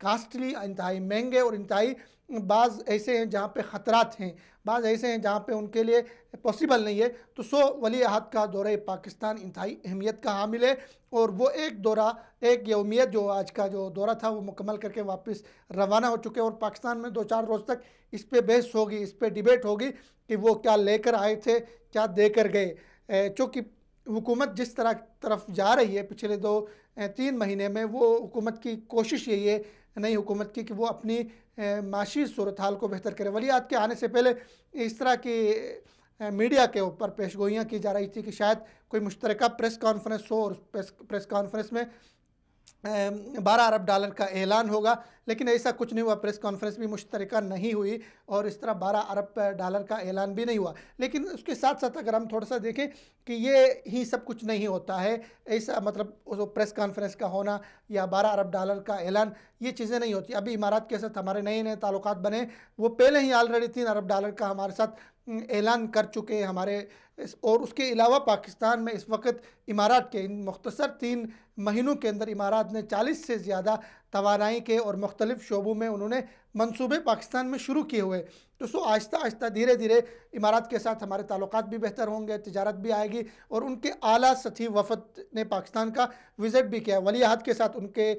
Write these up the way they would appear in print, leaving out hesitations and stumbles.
Costly, انتہائی مہنگے اور انتہائی بعض ایسے ہیں جہاں پہ خطرات ہیں، بعض ایسے ہیں جہاں پہ ان کے لیے پاسبل نہیں ہے۔ تو ولی عہد کا دورہ پاکستان انتہائی اہمیت کا حامل ہے، اور وہ ایک یومیت جو آج کا جو دورہ تھا وہ مکمل کر کے واپس روانہ ہو چکے، اور پاکستان میں 2-4 روز تک اس پہ بحث ہوگی، اس پہ ڈیبیٹ ہوگی کہ وہ کیا لے کر آئے تھے، کیا دے کر گئے۔ چونکہ حکومت جس طرف جا رہی ہے پچھلے 2-3 مہینے میں، وہ حکومت کی کوشش یہی ہے، نئی حکومت کی، کہ وہ اپنی معاشی صورتحال کو بہتر کرے۔ ولی عہد کے آنے سے پہلے اس طرح کی میڈیا کے اوپر پیش گوئیاں کی جا رہی تھی کہ شاید کوئی مشترکہ پریس کانفرنس ہو، اور پریس کانفرنس میں $12 ارب کا اعلان ہوگا، لیکن ایسا کچھ نہیں ہوا۔ پریس کانفرنس بھی مشترکہ نہیں ہوئی، اور اس طرح $12 ارب کا اعلان بھی نہیں ہوا۔ لیکن اس کے ساتھ ساتھ اگر ہم تھوڑا سا دیکھیں کہ یہ ہی سب کچھ نہیں ہوتا ہے، ایسا مطلب پریس کانفرنس کا ہونا یا $12 ارب کا اعلان، یہ چیزیں نہیں ہوتی۔ ابھی امارات کے ساتھ ہمارے نئے تعلقات بنے، وہ پہلے ہی آلریڈی $3 ارب کا ہمارے ساتھ اعلان کر چکے ہیں ہمارے، اور اس کے علاوہ پاکستان میں اس وقت امارات کے ان مختصر 3 مہینوں کے اندر امارات نے 40 سے زیادہ توانائی کے اور مختلف شعبوں میں انہوں نے منصوبے پاکستان میں شروع کیے ہوئے۔ تو آہستہ آہستہ دھیرے دھیرے امارات کے ساتھ ہمارے تعلقات بھی بہتر ہوں گے، تجارت بھی آئے گی، اور ان کے اعلیٰ سطحی وفد نے پاکستان کا وزٹ بھی کیا۔ ولی عہد کے ساتھ ان کے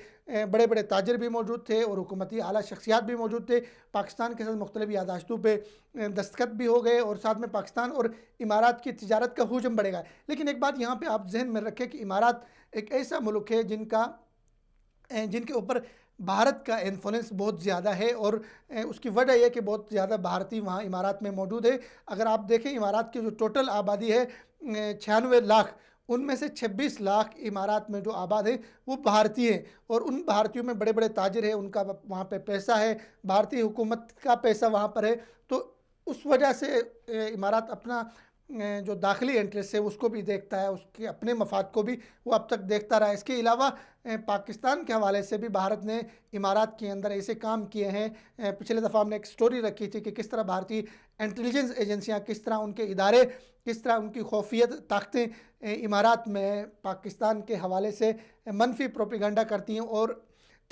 بڑے بڑے تاجر بھی موجود تھے، اور حکومتی اعلیٰ شخصیات بھی موجود تھے۔ پاکستان کے ساتھ مختلف یادداشتوں پہ دستخط بھی ہو گئے، اور ساتھ میں پاکستان اور امارات کی تجارت کا حجم بڑھے گا۔ لیکن ایک بات یہاں پہ آپ ذہن میں رکھیں کہ امارات ایک ایسا ملک ہے جن کے اوپر بھارت کا انفلوئنس بہت زیادہ ہے، اور اس کی وجہ یہ کہ بہت زیادہ بھارتی وہاں امارات میں موجود ہے۔ اگر آپ دیکھیں امارات کی جو ٹوٹل آبادی ہے 96 لاکھ، ان میں سے 26 لاکھ امارات میں جو آباد ہیں وہ بھارتی ہیں، اور ان بھارتیوں میں بڑے بڑے تاجر ہیں، ان کا وہاں پہ پیسہ ہے، بھارتی حکومت کا پیسہ وہاں پر ہے۔ تو اس وجہ سے امارات اپنا جو داخلی انٹرسٹ ہے اس کو بھی دیکھتا ہے، اس کے اپنے مفاد کو بھی وہ اب تک دیکھتا رہا ہے۔ اس کے علاوہ پاکستان کے حوالے سے بھی بھارت نے امارات کے اندر ایسے کام کیے ہیں۔ پچھلے دفعہ ہم نے ایک سٹوری رکھی تھی کہ کس طرح بھارتی انٹیلیجنس ایجنسیاں، کس طرح ان کے ادارے، کس طرح ان کی خفیت طاقتیں امارات میں پاکستان کے حوالے سے منفی پروپیگنڈا کرتی ہیں، اور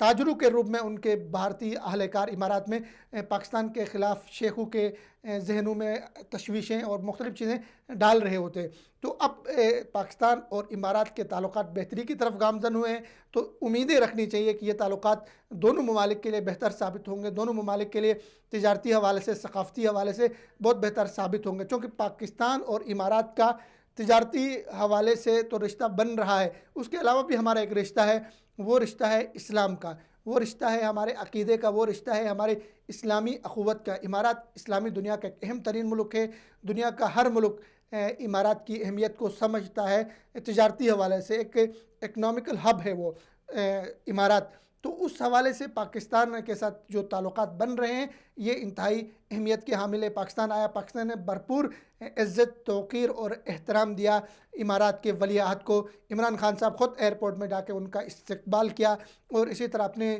تاجروں کے روپ میں ان کے بھارتی اہلکار امارات میں پاکستان کے خلاف شیخوں کے ذہنوں میں تشویشیں اور مختلف چیزیں ڈال رہے ہوتے۔ تو اب پاکستان اور امارات کے تعلقات بہتری کی طرف گامزن ہوئے ہیں، تو امیدیں رکھنی چاہیے کہ یہ تعلقات دونوں ممالک کے لیے بہتر ثابت ہوں گے، دونوں ممالک کے لیے تجارتی حوالے سے، ثقافتی حوالے سے بہت بہتر ثابت ہوں گے، چونکہ پاکستان اور امارات کا تجارتی حوالے سے تو رشتہ بن رہا ہے، اس کے علاوہ بھی ہمارا ایک رشتہ ہے، وہ رشتہ ہے اسلام کا، وہ رشتہ ہے ہمارے عقیدے کا، وہ رشتہ ہے ہمارے اسلامی اخوت کا۔ امارات اسلامی دنیا کا ایک اہم ترین ملک ہے، دنیا کا ہر ملک امارات کی اہمیت کو سمجھتا ہے، تجارتی حوالے سے ایک اکنامیکل ہب ہے وہ امارات۔ تو اس حوالے سے پاکستان کے ساتھ جو تعلقات بن رہے ہیں یہ انتہائی اہمیت کے حامل ہے۔ پاکستان آیا، پاکستان نے بھرپور عزت، توقیر اور احترام دیا امارات کے ولی عہد کو۔ عمران خان صاحب خود ایئرپورٹ میں جا کے ان کا استقبال کیا، اور اسی طرح اپنے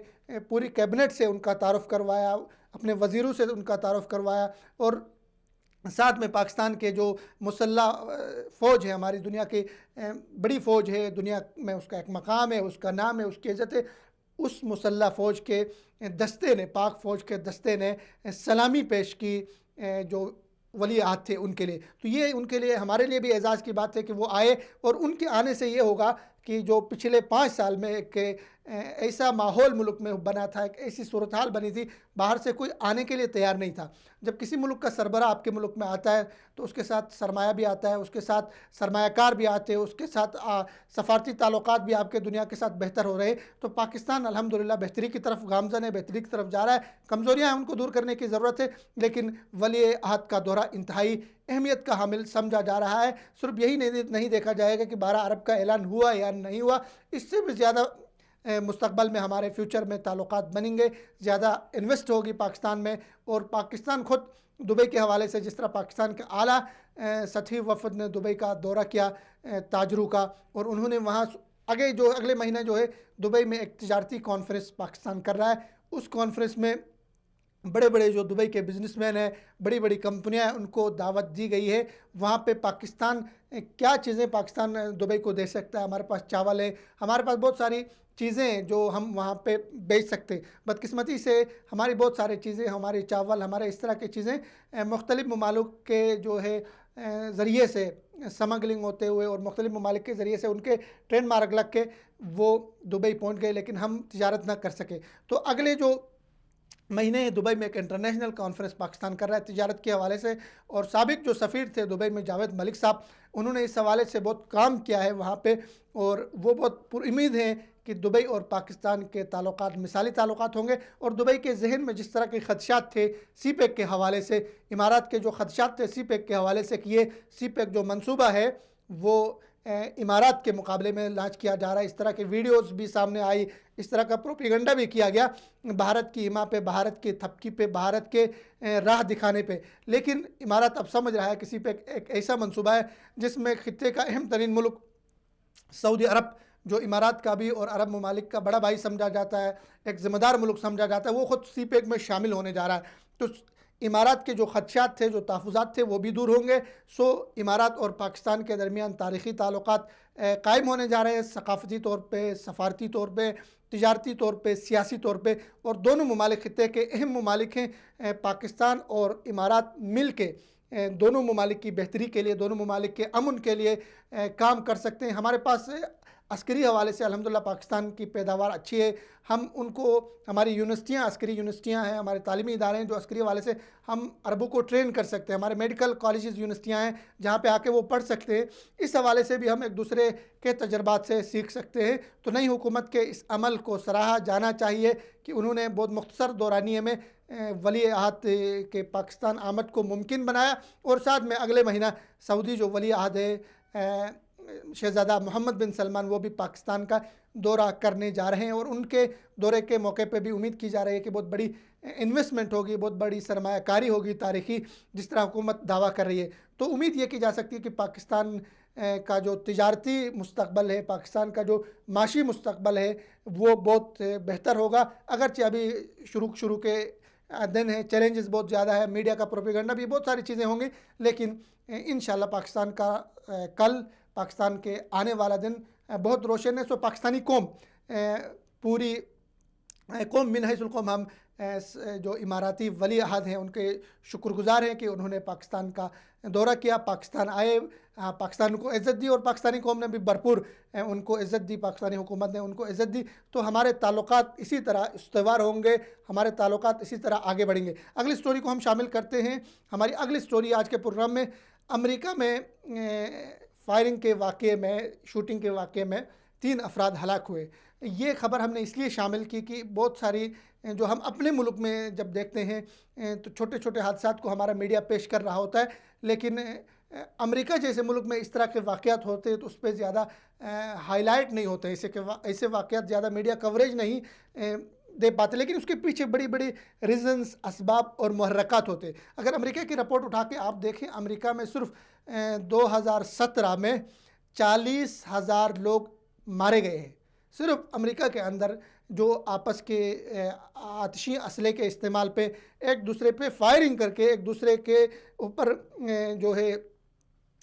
پوری کیبنٹ سے ان کا تعارف کروایا، اپنے وزیروں سے ان کا تعارف کروایا، اور ساتھ میں پاکستان کے جو مسلح فوج ہے، ہماری دنیا کی بڑی فوج ہے، دنیا میں اس کا ایک مقام ہے، اس کا نام ہے، اس کی عزت ہے، اس مسلح فوج کے دستے نے، پاک فوج کے دستے نے سلامی پیش کی جو ولی عہد تھے ان کے لیے۔ تو یہ ان کے لیے، ہمارے لیے بھی اعزاز کی بات ہے کہ وہ آئے، اور ان کے آنے سے یہ ہوگا کہ جو پچھلے 5 سال میں ایک ایسا ماحول ملک میں بنا تھا، ایک ایسی صورتحال بنی تھی، باہر سے کوئی آنے کے لیے تیار نہیں تھا۔ جب کسی ملک کا سربراہ آپ کے ملک میں آتا ہے تو اس کے ساتھ سرمایہ بھی آتا ہے، اس کے ساتھ سرمایہ کار بھی آتے ہیں، اس کے ساتھ سفارتی تعلقات بھی آپ کے دنیا کے ساتھ بہتر ہو رہے ہیں۔ تو پاکستان الحمدللہ بہتری کی طرف گامزن ہے، بہتری کی طرف جا رہا ہے۔ کمزوریاں ہیں، ان کو دور کرنے کی ضرورت ہے، لیکن ولی عہد کا دورہ انتہائی اہمیت کا حامل سمجھا جا رہا ہے۔ صرف یہی نہیں دیکھا جائے گا کہ 12 ارب کا اعلان ہوا یا نہیں ہوا، اس سے بھی زیادہ مستقبل میں ہمارے فیوچر میں تعلقات بنیں گے، زیادہ انویسٹ ہوگی پاکستان میں، اور پاکستان خود دبئی کے حوالے سے، جس طرح پاکستان کے اعلیٰ سطحی وفد نے دبئی کا دورہ کیا تاجروں کا، اور انہوں نے وہاں اگلے مہینے جو ہے دبئی میں ایک تجارتی کانفرنس پاکستان کر رہا ہے، اس کانفرنس میں بڑے بڑے جو دبئی کے بزنس مین ہیں، بڑی بڑی کمپنیاں ہیں، ان کو دعوت دی گئی ہے۔ وہاں پہ پاکستان کیا چیزیں پاکستان دبئی کو دے سکتا ہے؟ ہمارے پاس چاول ہے، ہمارے پاس بہت ساری چیزیں ہیں جو ہم وہاں پہ بیچ سکتے ہیں۔ بدقسمتی سے ہماری بہت ساری چیزیں، ہمارے چاول، ہمارے اس طرح کی چیزیں مختلف ممالک کے جو ہے ذریعے سے سمگلنگ ہوتے ہوئے اور مختلف ممالک کے ذریعے سے ان کے ٹرین مارک لگ کے وہ دبئی پہنچ گئے، لیکن ہم تجارت نہ کر سکے۔ تو اگلے جو مہینے دبئی میں ایک انٹرنیشنل کانفرنس پاکستان کر رہا ہے تجارت کے حوالے سے، اور سابق جو سفیر تھے دبئی میں جاوید ملک صاحب، انہوں نے اس حوالے سے بہت کام کیا ہے وہاں پہ، اور وہ بہت پر امید ہیں کہ دبئی اور پاکستان کے تعلقات مثالی تعلقات ہوں گے۔ اور دبئی کے ذہن میں جس طرح کے خدشات تھے سی پیک کے حوالے سے، امارات کے جو خدشات تھے سی پیک کے حوالے سے کہ یہ سی پیک جو منصوبہ ہے وہ امارات کے مقابلے میں لانچ کیا جا رہا ہے، اس طرح کے ویڈیوز بھی سامنے آئی، اس طرح کا پروپیگنڈا بھی کیا گیا بھارت کی حما پہ، بھارت کے تھپکی پہ، بھارت کے راہ دکھانے پہ۔ لیکن امارات اب سمجھ رہا ہے کہ سی پیک ایک ایسا منصوبہ ہے جس میں خطے کا اہم ترین ملک سعودی عرب، جو امارات کا بھی اور عرب ممالک کا بڑا بھائی سمجھا جاتا ہے، ایک ذمہ دار ملک سمجھا جاتا ہے، وہ خود سی پیک میں شامل ہونے جا رہا ہے۔ تو امارات کے جو خدشات تھے، جو تحفظات تھے، وہ بھی دور ہوں گے۔ سو امارات اور پاکستان کے درمیان تاریخی تعلقات قائم ہونے جا رہے ہیں، ثقافتی طور پہ، سفارتی طور پہ، تجارتی طور پہ، سیاسی طور پہ، اور دونوں ممالک خطے کے اہم ممالک ہیں۔ پاکستان اور امارات مل کے دونوں ممالک کی بہتری کے لیے، دونوں ممالک کے امن کے لیے کام کر سکتے ہیں۔ ہمارے پاس عسکری حوالے سے الحمدللہ پاکستان کی پیداوار اچھی ہے، ہم ان کو، ہماری یونیورسٹیاں عسکری یونیورسٹیاں ہیں، ہمارے تعلیمی ادارے ہیں جو عسکری حوالے سے ہم عربوں کو ٹرین کر سکتے ہیں، ہمارے میڈیکل کالجز یونیورسٹیاں ہیں جہاں پہ آ کے وہ پڑھ سکتے ہیں۔ اس حوالے سے بھی ہم ایک دوسرے کے تجربات سے سیکھ سکتے ہیں۔ تو نئی حکومت کے اس عمل کو سراہا جانا چاہیے کہ انہوں نے بہت مختصر دورانیے میں ولی عہد کے پاکستان آمد کو ممکن بنایا، اور ساتھ میں اگلے مہینہ سعودی جو ولی عہد ہے شہزادہ محمد بن سلمان، وہ بھی پاکستان کا دورہ کرنے جا رہے ہیں، اور ان کے دورے کے موقع پہ بھی امید کی جا رہی ہے کہ بہت بڑی انویسٹمنٹ ہوگی، بہت بڑی سرمایہ کاری ہوگی تاریخی، جس طرح حکومت دعویٰ کر رہی ہے۔ تو امید یہ کی جا سکتی ہے کہ پاکستان کا جو تجارتی مستقبل ہے، پاکستان کا جو معاشی مستقبل ہے، وہ بہت بہتر ہوگا۔ اگرچہ ابھی شروع کے دن ہیں، چیلنجز بہت زیادہ ہے، میڈیا کا پروپیگنڈا بھی، بہت ساری چیزیں ہوں گی، لیکن انشاءاللہ پاکستان کا کل، پاکستان کے آنے والا دن بہت روشن ہے۔ سو پاکستانی قوم، پوری قوم من حیث القوم، ہم جو اماراتی ولی عہد ہیں ان کے شکر گزار ہیں کہ انہوں نے پاکستان کا دورہ کیا، پاکستان آئے، پاکستان کو عزت دی، اور پاکستانی قوم نے بھی بھرپور ان کو عزت دی، پاکستانی حکومت نے ان کو عزت دی۔ تو ہمارے تعلقات اسی طرح استوار ہوں گے، ہمارے تعلقات اسی طرح آگے بڑھیں گے۔ اگلی سٹوری کو ہم شامل کرتے ہیں۔ ہماری اگلی سٹوری آج کے پروگرام میں، امریکہ میں فائرنگ کے واقعے میں، شوٹنگ کے واقعے میں 3 افراد ہلاک ہوئے۔ یہ خبر ہم نے اس لیے شامل کی کہ بہت ساری جو ہم اپنے ملک میں جب دیکھتے ہیں تو چھوٹے چھوٹے حادثات کو ہمارا میڈیا پیش کر رہا ہوتا ہے، لیکن امریکہ جیسے ملک میں اس طرح کے واقعات ہوتے ہیں تو اس پہ زیادہ ہائی لائٹ نہیں ہوتے، ایسے واقعات زیادہ میڈیا کوریج نہیں دے پاتے، لیکن اس کے پیچھے بڑی بڑی ریزنز، اسباب اور محرکات ہوتے ہیں۔ اگر امریکہ کی رپورٹ اٹھا کے آپ دیکھیں، امریکہ میں صرف 2017 میں 40,000 لوگ مارے گئے ہیں، صرف امریکہ کے اندر، جو آپس کے آتشی اسلحے کے استعمال پہ، ایک دوسرے پہ فائرنگ کر کے، ایک دوسرے کے اوپر جو ہے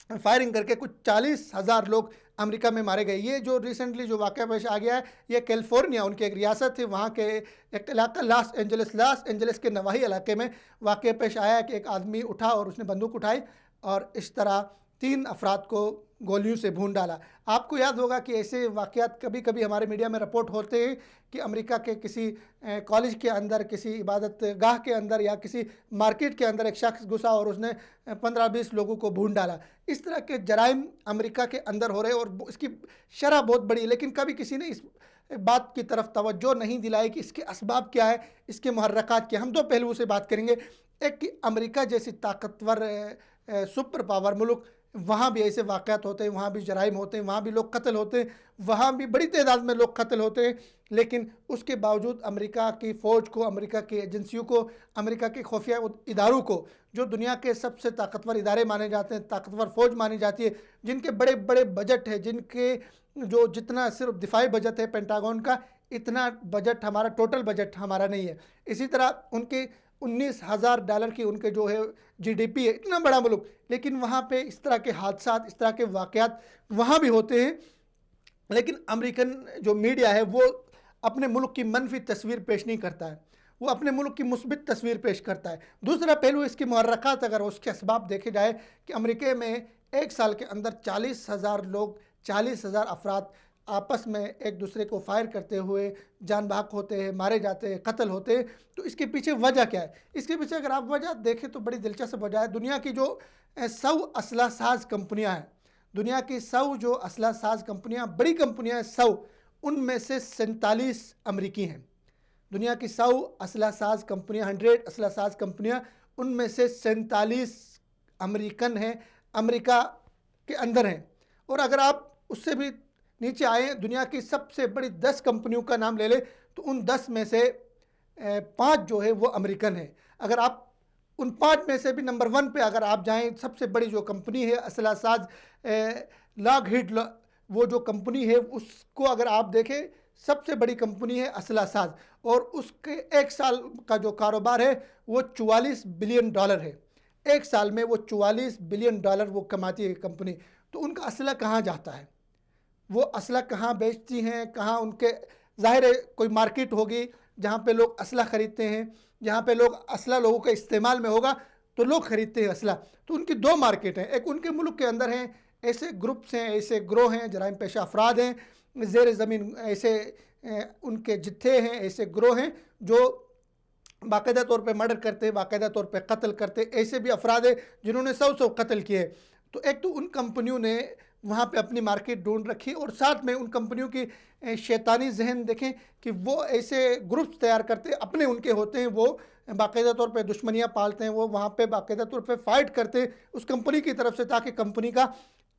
فائرنگ کر کے، کچھ 40,000 لوگ امریکہ میں مارے گئے۔ یہ جو ریسنٹلی جو واقعہ پیش آ گیا ہے، یہ کیلیفورنیا، ان کی ایک ریاست ہے، وہاں کے ایک علاقہ لاس اینجلس کے نواحی علاقے میں واقعہ پیش آیا ہے کہ ایک آدمی اٹھا اور اس نے بندوق اٹھائی اور اس طرح 3 افراد کو گولیوں سے بھون ڈالا۔ آپ کو یاد ہوگا کہ ایسے واقعات کبھی کبھی ہمارے میڈیا میں رپورٹ ہوتے ہیں کہ امریکہ کے کسی کالج کے اندر، کسی عبادت گاہ کے اندر یا کسی مارکیٹ کے اندر ایک شخص گھسا اور اس نے 15-20 لوگوں کو بھون ڈالا۔ اس طرح کے جرائم امریکہ کے اندر ہو رہے اور اس کی شرح بہت بڑی، لیکن کبھی کسی نے اس بات کی طرف توجہ نہیں دلائی کہ اس کے اسباب کیا ہے، اس کے محرکات کیا۔ ہم 2 پہلوؤں سے بات کریں گے۔ ایک کہ امریکہ جیسی طاقتور سپر پاور ملک، وہاں بھی ایسے واقعات ہوتے ہیں، وہاں بھی جرائم ہوتے ہیں، وہاں بھی لوگ قتل ہوتے ہیں، وہاں بھی بڑی تعداد میں لوگ قتل ہوتے ہیں، لیکن اس کے باوجود امریکہ کی فوج کو، امریکہ کی ایجنسیوں کو، امریکہ کے خفیہ اداروں کو، جو دنیا کے سب سے طاقتور ادارے مانے جاتے ہیں، طاقتور فوج مانی جاتی ہے، جن کے بڑے بڑے بجٹ ہے، جن کے جو جتنا صرف دفاعی بجٹ ہے پینٹاگون کا، اتنا بجٹ ہمارا، ٹوٹل بجٹ ہمارا نہیں ہے۔ اسی طرح $19,000 کی ان کے جو ہے GDP ہے، اتنا بڑا ملک، لیکن وہاں پہ اس طرح کے حادثات، اس طرح کے واقعات وہاں بھی ہوتے ہیں۔ لیکن امریکن جو میڈیا ہے وہ اپنے ملک کی منفی تصویر پیش نہیں کرتا ہے، وہ اپنے ملک کی مثبت تصویر پیش کرتا ہے۔ دوسرا پہلو اس کی محرکات، اگر اس کے اسباب دیکھے جائے کہ امریکہ میں ایک سال کے اندر 40,000 لوگ، 40,000 افراد آپس میں ایک دوسرے کو فائر کرتے ہوئے جان بحق ہوتے ہیں، مارے جاتے ہیں، قتل ہوتے ہیں، تو اس کے پیچھے وجہ کیا ہے؟ اس کے پیچھے اگر آپ وجہ دیکھیں تو بڑی دلچسپ وجہ ہے۔ دنیا کی جو 100 اسلحہ ساز کمپنیاں ہیں، دنیا کی 100 جو اسلحہ ساز کمپنیاں، بڑی کمپنیاں ہیں 100، ان میں سے 47 امریکی ہیں۔ دنیا کی 100 اسلحہ ساز کمپنیاں، 100 اسلحہ ساز کمپنیاں، ان میں سے 47 امریکن ہیں، امریکہ کے اندر ہیں۔ اور اگر آپ اس سے بھی نیچے آئیں، دنیا کی سب سے بڑی 10 کمپنیوں کا نام لے لیں تو ان 10 میں سے 5 جو ہے وہ امریکن ہیں۔ اگر آپ ان 5 میں سے بھی نمبر 1 پہ اگر آپ جائیں، سب سے بڑی جو کمپنی ہے اسلحہ ساز لاک ہیڈ، وہ جو کمپنی ہے اس کو اگر آپ دیکھیں، سب سے بڑی کمپنی ہے اسلحہ ساز، اور اس کے ایک سال کا جو کاروبار ہے وہ $44 بلین ہے۔ ایک سال میں وہ $44 بلین وہ کماتی ہے کمپنی۔ تو ان کا اسلحہ کہاں جاتا ہے؟ وہ اسلحہ کہاں بیچتی ہیں؟ کہاں ان کے ظاہر ہے کوئی مارکیٹ ہوگی جہاں پہ لوگ اسلحہ خریدتے ہیں، جہاں پہ لوگ اسلحہ لوگوں کے استعمال میں ہوگا تو لوگ خریدتے ہیں اسلحہ۔ تو ان کی 2 مارکیٹ ہیں، ایک ان کے ملک کے اندر ہیں، ایسے گروپس ہیں، ایسے گروہ ہیں، جرائم پیشہ افراد ہیں زیر زمین، ایسے ان کے جتھے ہیں، ایسے گروہ ہیں جو باقاعدہ طور پہ مرڈر کرتے ہیں، باقاعدہ طور پہ قتل کرتے، ایسے بھی افراد ہیں جنہوں نے 100 قتل کیے۔ تو ایک تو ان کمپنیوں نے وہاں پہ اپنی مارکیٹ ڈھونڈ رکھی، اور ساتھ میں ان کمپنیوں کی شیطانی ذہن دیکھیں کہ وہ ایسے گروپس تیار کرتے، اپنے ان کے ہوتے ہیں، وہ باقاعدہ طور پہ دشمنیاں پالتے ہیں، وہ وہاں پہ باقاعدہ طور پہ فائٹ کرتے ہیں اس کمپنی کی طرف سے تاکہ کمپنی کا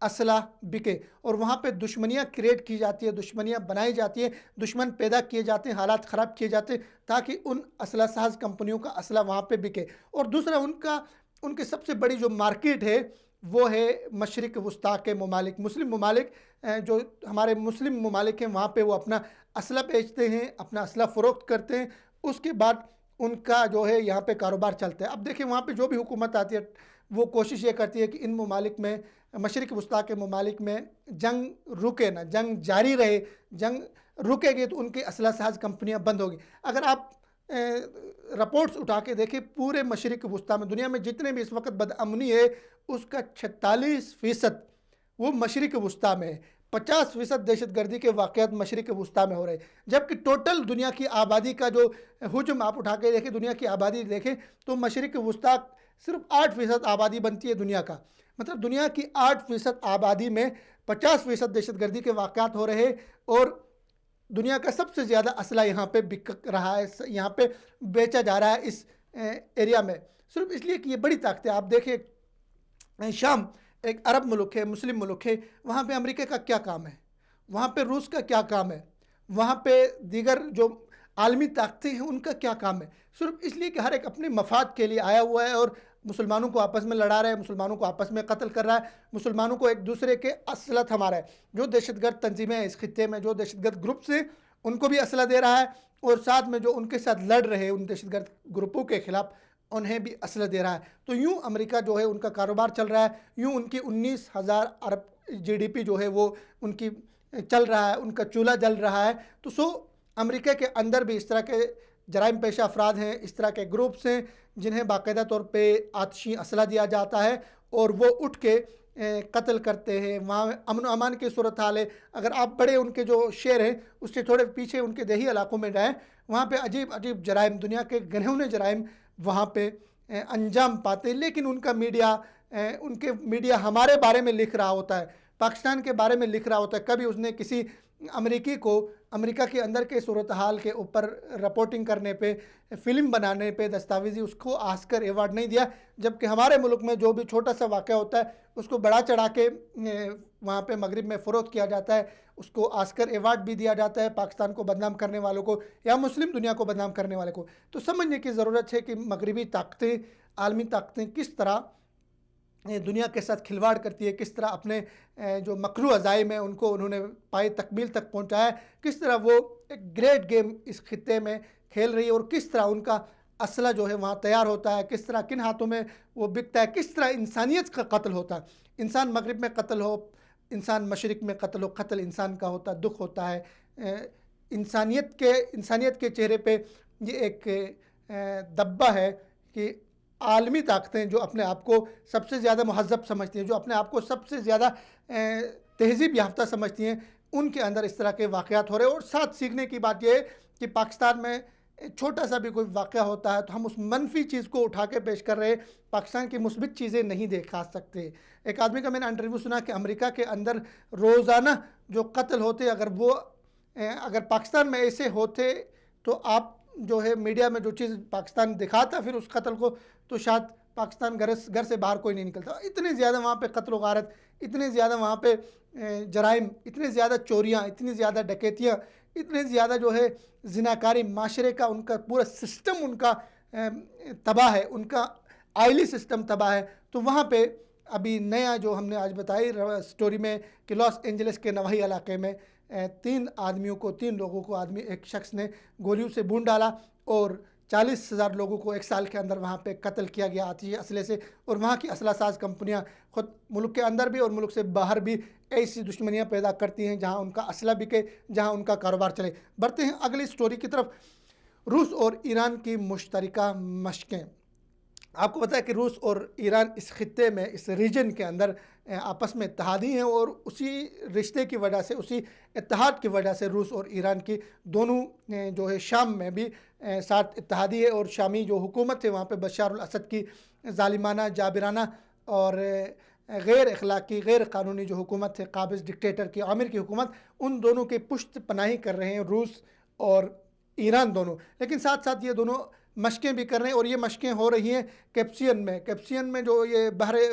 اسلحہ بکے، اور وہاں پہ دشمنیاں کریٹ کی جاتی ہے، دشمنیاں بنائی جاتی ہیں، دشمن پیدا کیے جاتے ہیں، حالات خراب کیے جاتے ہیں تاکہ ان اسلحہ ساز کمپنیوں کا اسلحہ وہاں پہ بکے۔ اور دوسرا ان کی سب سے بڑی جو مارکیٹ ہے وہ ہے مشرق وسطیٰ کے ممالک، مسلم ممالک، جو ہمارے مسلم ممالک ہیں، وہاں پہ وہ اپنا اسلحہ بیچتے ہیں، اپنا اسلحہ فروخت کرتے ہیں، اس کے بعد ان کا جو ہے یہاں پہ کاروبار چلتا ہے۔ اب دیکھیں وہاں پہ جو بھی حکومت آتی ہے وہ کوشش یہ کرتی ہے کہ ان ممالک میں، مشرق وسطیٰ کے ممالک میں جنگ رکے نہ، جنگ جاری رہے، جنگ رکے گی تو ان کی اسلحہ ساز کمپنیاں بند ہوگی۔ اگر آپ رپورٹس اٹھا کے دیکھیں پورے مشرق وسطیٰ میں، دنیا میں جتنے بھی اس وقت بدامنی ہے اس کا 46% وہ مشرق وسطیٰ میں ہے، 50% دہشت گردی کے واقعات مشرق وسطیٰ میں ہو رہے ہیں، جبکہ ٹوٹل دنیا کی آبادی کا جو حجم آپ اٹھا کے دیکھیں، دنیا کی آبادی دیکھیں تو مشرق وسطیٰ صرف 8% آبادی بنتی ہے دنیا کا، مطلب دنیا کی 8% آبادی میں 50% دہشت گردی کے واقعات ہو رہے ہیں، اور دنیا کا سب سے زیادہ اسلحہ یہاں پہ بک رہا ہے، یہاں پہ بیچا جا رہا ہے اس ایریا میں، صرف اس لیے کہ یہ بڑی طاقتیں۔ آپ دیکھیں شام ایک عرب ملک ہے، مسلم ملک ہے، وہاں پہ امریکہ کا کیا کام ہے؟ وہاں پہ روس کا کیا کام ہے؟ وہاں پہ دیگر جو عالمی طاقتیں ہیں ان کا کیا کام ہے؟ صرف اس لیے کہ ہر ایک اپنے مفاد کے لیے آیا ہوا ہے اور مسلمانوں کو آپس میں لڑا رہا ہے، مسلمانوں کو آپس میں قتل کر رہا ہے، مسلمانوں کو ایک دوسرے کے اسلحہ تھما رہا ہے۔ جو دہشت گرد تنظیمیں ہیں اس خطے میں، جو دہشت گرد گروپس ہیں ان کو بھی اسلحہ دے رہا ہے، اور ساتھ میں جو ان کے ساتھ لڑ رہے ان دہشت گرد گروپوں کے خلاف انہیں بھی اسلحہ دے رہا ہے۔ تو یوں امریکہ جو ہے ان کا کاروبار چل رہا ہے، یوں ان کی 19,000 ارب GDP جو ہے وہ ان کی چل رہا ہے، ان کا چولہا جل رہا ہے۔ تو امریکہ کے اندر بھی اس طرح کے جرائم پیشہ افراد ہیں، اس طرح کے گروپس ہیں جنہیں باقاعدہ طور پہ آتشی اسلحہ دیا جاتا ہے اور وہ اٹھ کے قتل کرتے ہیں۔ وہاں امن و امان کی صورتحال ہے۔ اگر آپ بڑے ان کے جو شہر ہیں اس سے تھوڑے پیچھے ان کے دیہی علاقوں میں جائیں، وہاں پہ عجیب عجیب جرائم، دنیا کے گھنونے جرائم وہاں پہ انجام پاتے ہیں، لیکن ان کے میڈیا ہمارے بارے میں لکھ رہا ہوتا ہے، پاکستان کے بارے میں لکھ رہا ہوتا ہے۔ کبھی اس نے کسی امریکی کو امریکہ کے اندر کے صورتحال کے اوپر رپورٹنگ کرنے پہ، فلم بنانے پہ، دستاویزی اس کو آسکر ایوارڈ نہیں دیا، جبکہ ہمارے ملک میں جو بھی چھوٹا سا واقعہ ہوتا ہے اس کو بڑا چڑھا کے وہاں پہ مغرب میں فروخت کیا جاتا ہے، اس کو آسکر ایوارڈ بھی دیا جاتا ہے پاکستان کو بدنام کرنے والوں کو یا مسلم دنیا کو بدنام کرنے والے کو۔ تو سمجھنے کی ضرورت ہے کہ مغربی طاقتیں، عالمی طاقتیں کس طرح دنیا کے ساتھ کھلواڑ کرتی ہے، کس طرح اپنے جو مکروہ عزائم ہیں ان کو انہوں نے پائے تکمیل تک پہنچایا ہے، کس طرح وہ ایک گریٹ گیم اس خطے میں کھیل رہی ہے، اور کس طرح ان کا اسلحہ جو ہے وہاں تیار ہوتا ہے، کس طرح کن ہاتھوں میں وہ بکتا ہے، کس طرح انسانیت کا قتل ہوتا ہے۔ انسان مغرب میں قتل ہو، انسان مشرق میں قتل ہو، قتل انسان کا ہوتا ہے، دکھ ہوتا ہے۔ انسانیت کے چہرے پہ یہ ایک دبہ ہے کہ عالمی طاقتیں جو اپنے آپ کو سب سے زیادہ مہذب سمجھتی ہیں، جو اپنے آپ کو سب سے زیادہ تہذیب یافتہ سمجھتی ہیں، ان کے اندر اس طرح کے واقعات ہو رہے ہیں۔ اور ساتھ سیکھنے کی بات یہ ہے کہ پاکستان میں چھوٹا سا بھی کوئی واقعہ ہوتا ہے تو ہم اس منفی چیز کو اٹھا کے پیش کر رہے ہیں، پاکستان کی مثبت چیزیں نہیں دکھا سکتے۔ ایک آدمی کا میں نے انٹرویو سنا کہ امریکہ کے اندر روزانہ جو قتل ہوتے، اگر پاکستان میں ایسے ہوتے تو آپ جو ہے میڈیا میں جو چیز پاکستان دکھاتا پھر اس قتل کو، تو شاید پاکستان گھر سے باہر کوئی نہیں نکلتا۔ اتنے زیادہ وہاں پہ قتل و غارت، اتنے زیادہ وہاں پہ جرائم، اتنے زیادہ چوریاں، اتنی زیادہ ڈکیتیاں، اتنے زیادہ جو ہے زناکاری، معاشرے کا ان کا پورا سسٹم ان کا تباہ ہے، ان کا آئلی سسٹم تباہ ہے۔ تو وہاں پہ ابھی نیا جو ہم نے آج بتائی سٹوری میں کہ لاس اینجلس کے نواحی علاقے میں تین لوگوں کو ایک شخص نے گولیوں سے بھون ڈالا اور 40,000 لوگوں کو ایک سال کے اندر وہاں پہ قتل کیا گیا آتشی اسلحے سے۔ اور وہاں کی اسلحہ ساز کمپنیاں خود ملک کے اندر بھی اور ملک سے باہر بھی ایسی دشمنیاں پیدا کرتی ہیں جہاں ان کا اسلحہ بکے، جہاں ان کا کاروبار چلے۔ بڑھتے ہیں اگلی سٹوری کی طرف۔ روس اور ایران کی مشترکہ مشقیں۔ آپ کو پتہ ہے کہ روس اور ایران اس خطے میں، اس ریجن کے اندر آپس میں اتحادی ہیں، اور اسی رشتے کی وجہ سے، اسی اتحاد کی وجہ سے روس اور ایران کی دونوں جو ہے شام میں بھی ساتھ اتحادی ہے۔ اور شامی جو حکومت ہے وہاں پہ بشار الاسد کی ظالمانہ، جابرانہ اور غیر اخلاقی، غیر قانونی جو حکومت ہے، قابض ڈکٹیٹر کی، عامر کی حکومت، ان دونوں کے پشت پناہی کر رہے ہیں روس اور ایران دونوں۔ لیکن ساتھ ساتھ یہ دونوں مشقیں بھی کر رہے ہیں، اور یہ مشقیں ہو رہی ہیں کیپسین میں جو یہ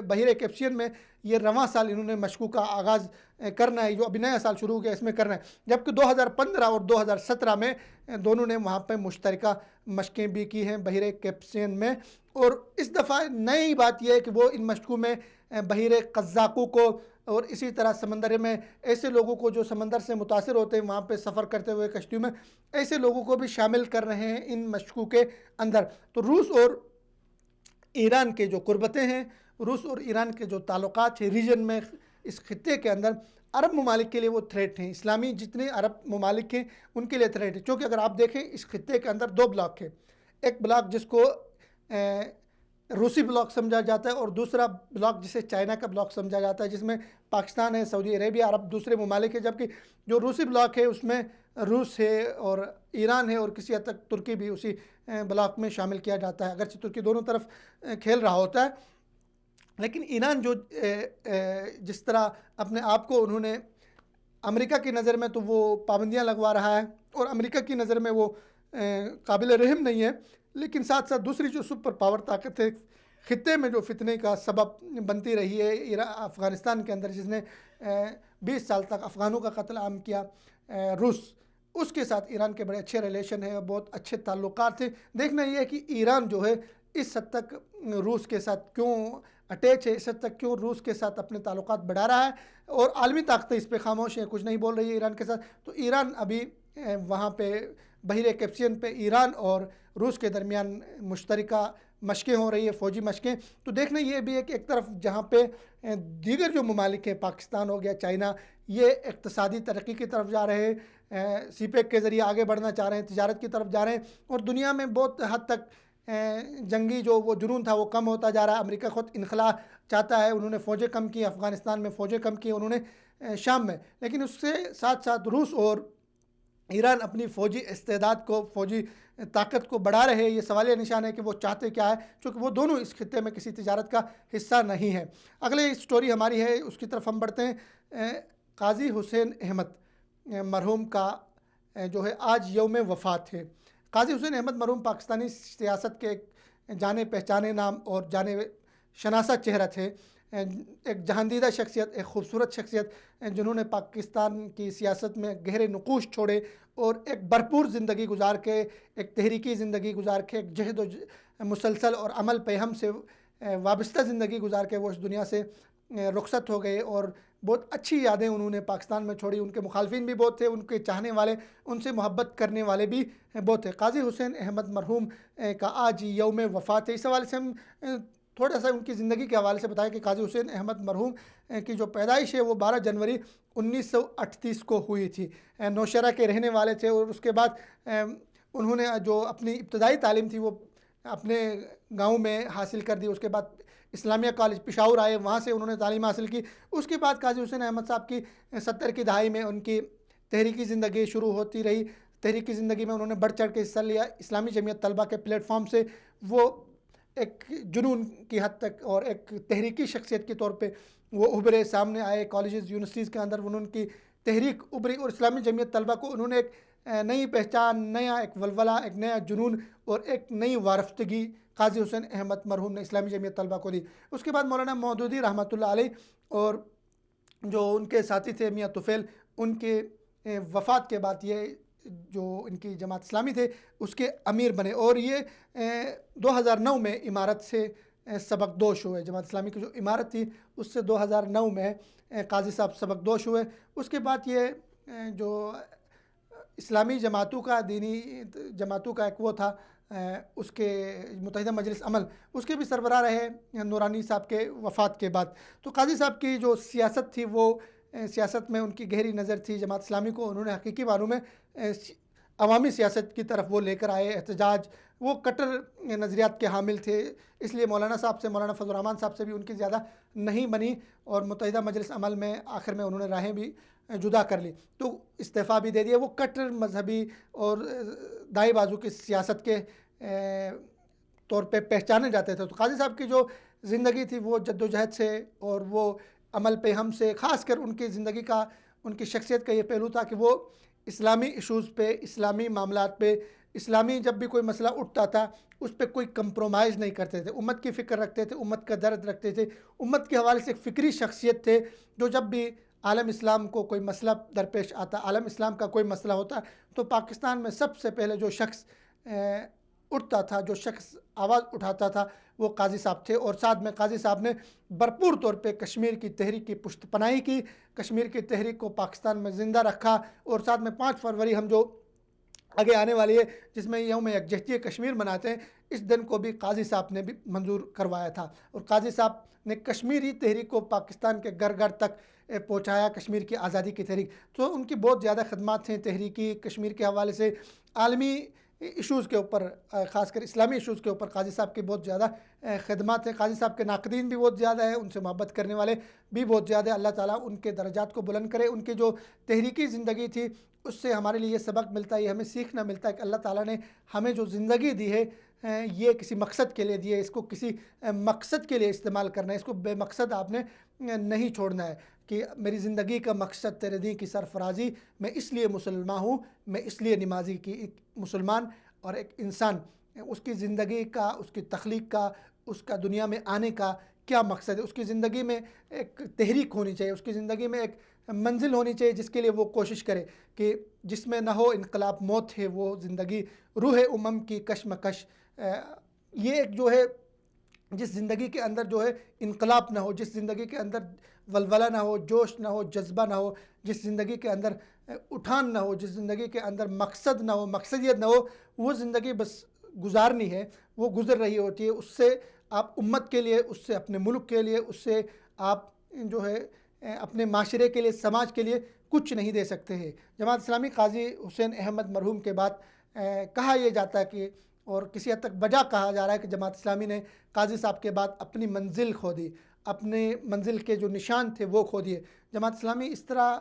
بحیرہ کیپسین میں یہ رواں سال انہوں نے مشقوں کا آغاز کرنا ہے، جو ابھی نیا سال شروع ہو گیا اس میں کرنا ہے۔ جبکہ 2015 اور 2017 میں دونوں نے وہاں پہ مشترکہ مشقیں بھی کی ہیں بحیرہ کیپسین میں۔ اور اس دفعہ نئی بات یہ ہے کہ وہ ان مشقوں میں بحیرہ قزاقوں کو اور اسی طرح سمندر میں ایسے لوگوں کو جو سمندر سے متاثر ہوتے ہیں وہاں پہ سفر کرتے ہوئے کشتیوں میں، ایسے لوگوں کو بھی شامل کر رہے ہیں ان مشقوں کے اندر۔ تو روس اور ایران کے جو قربتیں ہیں، روس اور ایران کے جو تعلقات ہیں ریجن میں، اس خطے کے اندر عرب ممالک کے لیے وہ تھریٹ ہیں، اسلامی جتنے عرب ممالک ہیں ان کے لیے تھریٹ ہے۔ چونکہ اگر آپ دیکھیں اس خطے کے اندر دو بلاک ہیں، ایک بلاک جس کو روسی بلاک سمجھا جاتا ہے اور دوسرا بلاک جسے چائنا کا بلاک سمجھا جاتا ہے، جس میں پاکستان ہے، سعودی عربیہ، عرب دوسرے ممالک ہیں۔ جبکہ جو روسی بلاک ہے اس میں روس ہے اور ایران ہے، اور کسی حد تک ترکی بھی اسی بلاک میں شامل کیا جاتا ہے، اگرچہ ترکی دونوں طرف کھیل رہا ہوتا ہے۔ لیکن ایران جو جس طرح اپنے آپ کو انہوں نے امریکہ کی نظر میں تو وہ پابندیاں لگوا رہا ہے، اور امریکہ کی نظر میں وہ قابل رحم نہیں ہے، لیکن ساتھ ساتھ دوسری جو سپر پاور طاقت ہے خطے میں جو فتنے کا سبب بنتی رہی ہے افغانستان کے اندر، جس نے 20 سال تک افغانوں کا قتل عام کیا، روس، اس کے ساتھ ایران کے بڑے اچھے ریلیشن ہیں، بہت اچھے تعلقات ہیں۔ دیکھنا یہ ہے کہ ایران جو ہے اس حد تک روس کے ساتھ کیوں اٹیچ ہے، اس حد تک کیوں روس کے ساتھ اپنے تعلقات بڑھا رہا ہے، اور عالمی طاقتیں اس پہ خاموش ہیں، کچھ نہیں بول رہی ہے ایران کے ساتھ۔ تو ایران ابھی وہاں پہ بحیرہ کیپسین پہ ایران اور روس کے درمیان مشترکہ مشقیں ہو رہی ہے، فوجی مشقیں۔ تو دیکھنا یہ بھی ہے کہ ایک طرف جہاں پہ دیگر جو ممالک ہیں، پاکستان ہو گیا، چائنا، یہ اقتصادی ترقی کی طرف جا رہے ہیں، سی پیک کے ذریعے آگے بڑھنا چاہ رہے ہیں، تجارت کی طرف جا رہے ہیں، اور دنیا میں بہت حد تک جنگی جو وہ جنون تھا وہ کم ہوتا جا رہا ہے۔ امریکہ خود انخلا چاہتا ہے، انہوں نے فوجیں کم کی، افغانستان میں فوجیں کم کی انہوں نے، شام میں۔ لیکن اس سے ساتھ ساتھ روس اور ایران اپنی فوجی استعداد کو، فوجی طاقت کو بڑھا رہے ہیں۔ یہ سوالیہ نشان ہے کہ وہ چاہتے کیا ہے، چونکہ وہ دونوں اس خطے میں کسی تجارت کا حصہ نہیں ہیں۔ اگلی سٹوری ہماری ہے، اس کی طرف ہم بڑھتے ہیں۔ قاضی حسین احمد مرحوم کا جو ہے آج یوم وفات ہے۔ قاضی حسین احمد مرحوم پاکستانی سیاست کے ایک جانے پہچانے نام اور جانے شناسہ چہرہ تھے، ایک جہاندیدہ شخصیت، ایک خوبصورت شخصیت، جنہوں نے پاکستان کی سیاست میں گہرے نقوش چھوڑے اور ایک بھرپور زندگی گزار کے، ایک تحریکی زندگی گزار کے، ایک جہد و مسلسل اور عمل پیہم سے وابستہ زندگی گزار کے وہ اس دنیا سے رخصت ہو گئے، اور بہت اچھی یادیں انہوں نے پاکستان میں چھوڑی. ان کے مخالفین بھی بہت تھے, ان کے چاہنے والے, ان سے محبت کرنے والے بھی بہت تھے. قاضی حسین احمد مرحوم کا آج یوم وفات ہے. اس حوالے سے ہم تھوڑا سا ان کی زندگی کے حوالے سے بتائیں کہ قاضی حسین احمد مرحوم کی جو پیدائش ہے وہ 12 جنوری 1938 کو ہوئی تھی. نوشہرہ کے رہنے والے تھے, اور اس کے بعد انہوں نے جو اپنی ابتدائی تعلیم تھی وہ اپنے گاؤں میں حاصل کر دی. اس کے بعد اسلامیہ کالج پشاور آئے, وہاں سے انہوں نے تعلیم حاصل کی. اس کے بعد قاضی حسین احمد صاحب کی 70 کی دہائی میں ان کی تحریکی زندگی شروع ہوتی رہی. تحریکی زندگی میں انہوں نے بڑھ چڑھ کے حصہ لیا. اسلامی جمعیت طلبہ کے پلیٹ فارم سے وہ ایک جنون کی حد تک اور ایک تحریکی شخصیت کے طور پہ وہ ابھرے, سامنے آئے. کالجز یونیورسٹیز کے اندر انہوں کی تحریک ابھری, اور اسلامی جمعیت طلبہ کو انہوں نے ایک نئی پہچان, نیا ایک ولولہ, ایک نیا جنون اور ایک نئی وارفتگی قاضی حسین احمد مرحوم نے اسلامی جمعیت طلبہ کو دی. اس کے بعد مولانا مودودی رحمۃ اللہ علیہ اور جو ان کے ساتھی تھے میاں طفیل, ان کے وفات کے بعد یہ جو ان کی جماعت اسلامی تھے اس کے امیر بنے, اور یہ 2009 میں امارت سے سبق دوش ہوئے. جماعت اسلامی کی جو عمارت تھی اس سے 2009 میں قاضی صاحب سبق دوش ہوئے. اس کے بعد یہ جو اسلامی جماعتوں کا, دینی جماعتوں کا ایک وہ تھا, اس کے متحدہ مجلس عمل, اس کے بھی سربراہ رہے نورانی صاحب کے وفات کے بعد. تو قاضی صاحب کی جو سیاست تھی وہ سیاست میں ان کی گہری نظر تھی. جماعت اسلامی کو انہوں نے حقیقی معنوں میں عوامی سیاست کی طرف وہ لے کر آئے. احتجاج, وہ کٹر نظریات کے حامل تھے, اس لیے مولانا صاحب سے, مولانا فضل الرحمان صاحب سے بھی ان کی زیادہ نہیں بنی, اور متحدہ مجلس عمل میں آخر میں انہوں نے راہیں بھی جدا کر لی, تو استعفیٰ بھی دے دیا. وہ کٹر مذہبی اور دائیں بازو کی سیاست کے طور پہ پہچانے جاتے تھے. تو قاضی صاحب کی جو زندگی تھی وہ جد و جہد سے اور وہ عمل پہ ہم سے, خاص کر ان کی زندگی کا, ان کی شخصیت کا یہ پہلو تھا کہ وہ اسلامی ایشوز پہ, اسلامی معاملات پہ, اسلامی جب بھی کوئی مسئلہ اٹھتا تھا اس پہ کوئی کمپرومائز نہیں کرتے تھے. امت کی فکر رکھتے تھے, امت کا درد رکھتے تھے, امت کے حوالے سے ایک فکری شخصیت تھے, جو جب بھی عالم اسلام کو کوئی مسئلہ درپیش آتا, عالم اسلام کا کوئی مسئلہ ہوتا, تو پاکستان میں سب سے پہلے جو شخص اٹھتا تھا, جو شخص آواز اٹھاتا تھا, وہ قاضی صاحب تھے. اور ساتھ میں قاضی صاحب نے بھرپور طور پہ کشمیر کی تحریک کی پشت پناہی کی, کشمیر کی تحریک کو پاکستان میں زندہ رکھا. اور ساتھ میں 5 فروری ہم جو آگے آنے والی ہے, جس میں یوم یکجہتی کشمیر مناتے ہیں, اس دن کو بھی قاضی صاحب نے بھی منظور کروایا تھا. اور قاضی صاحب نے کشمیری تحریک کو پاکستان کے گھر گھر تک پہنچایا, کشمیر کی آزادی کی تحریک. تو ان کی بہت زیادہ خدمات ہیں تحریکی کشمیر کے حوالے سے. عالمی ایشوز کے اوپر, خاص کر اسلامی ایشوز کے اوپر قاضی صاحب کی بہت زیادہ خدمات ہیں. قاضی صاحب کے ناقدین بھی بہت زیادہ ہیں, ان سے محبت کرنے والے بھی بہت زیادہ ہیں. اللہ تعالیٰ ان کے درجات کو بلند کرے. ان کی جو تحریکی زندگی تھی اس سے ہمارے لیے یہ سبق ملتا ہے, یہ ہمیں سیکھنا ملتا ہے کہ اللہ تعالیٰ نے ہمیں جو زندگی دی ہے یہ کسی مقصد کے لیے دی ہے, اس کو کسی مقصد کے لیے استعمال کرنا ہے, اس کو بے مقصد آپ نے نہیں چھوڑنا ہے. کہ میری زندگی کا مقصد تیرے دین کی سرفرازی, میں اس لیے مسلمان ہوں, میں اس لیے نمازی. کی ایک مسلمان اور ایک انسان, اس کی زندگی کا, اس کی تخلیق کا, اس کا دنیا میں آنے کا کیا مقصد ہے. اس کی زندگی میں ایک تحریک ہونی چاہیے, اس کی زندگی میں ایک منزل ہونی چاہیے جس کے لیے وہ کوشش کرے کہ جس میں نہ ہو انقلاب موت ہے وہ زندگی, روح امم کی کشمکش. یہ ایک جو ہے جس زندگی کے اندر جو ہے انقلاب نہ ہو, جس زندگی کے اندر ولولہ نہ ہو, جوش نہ ہو, جذبہ نہ ہو, جس زندگی کے اندر اٹھان نہ ہو, جس زندگی کے اندر مقصد نہ ہو, مقصدیت نہ ہو, وہ زندگی بس گزارنی ہے, وہ گزر رہی ہوتی ہے. اس سے آپ امت کے لیے, اس سے اپنے ملک کے لیے, اس سے آپ جو ہے اپنے معاشرے کے لیے, سماج کے لیے کچھ نہیں دے سکتے ہیں. جماعت اسلامی قاضی حسین احمد مرحوم کے بعد کہا یہ جاتا ہے کہ, اور کسی حد تک بجا کہا جا رہا ہے کہ جماعت اسلامی نے قاضی صاحب کے بعد اپنی منزل کھو دی, اپنے منزل کے جو نشان تھے وہ کھو دیے. جماعت اسلامی اس طرح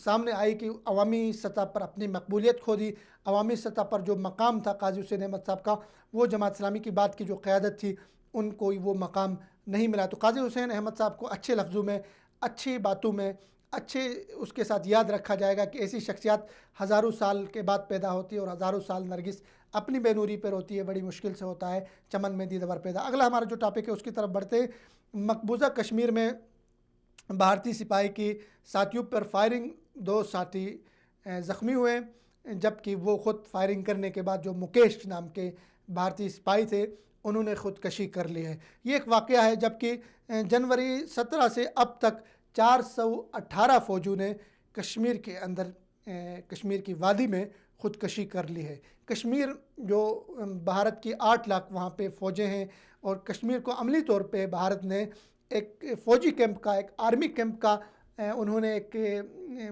سامنے آئی کہ عوامی سطح پر اپنی مقبولیت کھو دی, عوامی سطح پر جو مقام تھا قاضی حسین احمد صاحب کا, وہ جماعت اسلامی کی بات کی جو قیادت تھی ان کو وہ مقام نہیں ملا. تو قاضی حسین احمد صاحب کو اچھے لفظوں میں, اچھی باتوں میں, اچھے اس کے ساتھ یاد رکھا جائے گا کہ ایسی شخصیات ہزاروں سال کے بعد پیدا ہوتی ہے, اور ہزاروں سال نرگس اپنی بے نوری پر ہوتی ہے, بڑی مشکل سے ہوتا ہے چمن میں دیدور پیدا. اگلا ہمارا جو ٹاپک ہے اس کی طرف بڑھتے ہیں. مقبوضہ کشمیر میں بھارتی سپاہی کی ساتھیوں پر فائرنگ, 2 ساتھی زخمی ہوئے, جبکہ وہ خود فائرنگ کرنے کے بعد جو مکیش نام کے بھارتی سپاہی تھے انہوں نے خودکشی کر لی ہے. یہ ایک واقعہ ہے, جبکہ جنوری 17 سے اب تک 418 فوجیوں نے کشمیر کے اندر کشمیر کی وادی میں خودکشی کر لی ہے۔ کشمیر جو بھارت کی 8 لاکھ وہاں پہ فوجیں ہیں، اور کشمیر کو عملی طور پہ بھارت نے ایک فوجی کیمپ کا، ایک آرمی کیمپ کا انہوں نے ایک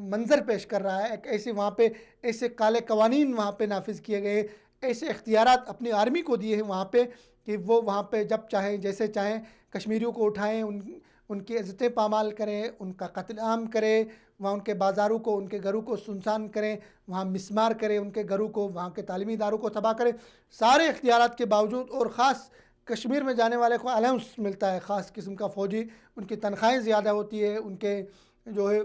منظر پیش کر رہا ہے۔ ایک ایسے وہاں پہ ایسے کالے قوانین وہاں پہ نافذ کیے گئے، ایسے اختیارات اپنی آرمی کو دیے ہیں وہاں پہ کہ وہ وہاں پہ جب چاہیں جیسے چاہیں کشمیریوں کو اٹھائیں، ان کی عزتیں پامال کریں، ان کا قتل عام کریں، وہاں ان کے بازاروں کو، ان کے گھروں کو سنسان کریں، وہاں مسمار کریں ان کے گھروں کو، وہاں کے تعلیمی اداروں کو تباہ کریں۔ سارے اختیارات کے باوجود، اور خاص کشمیر میں جانے والے کو الاؤنس ملتا ہے، خاص قسم کا فوجی، ان کی تنخواہیں زیادہ ہوتی ہے، ان کے جو ہے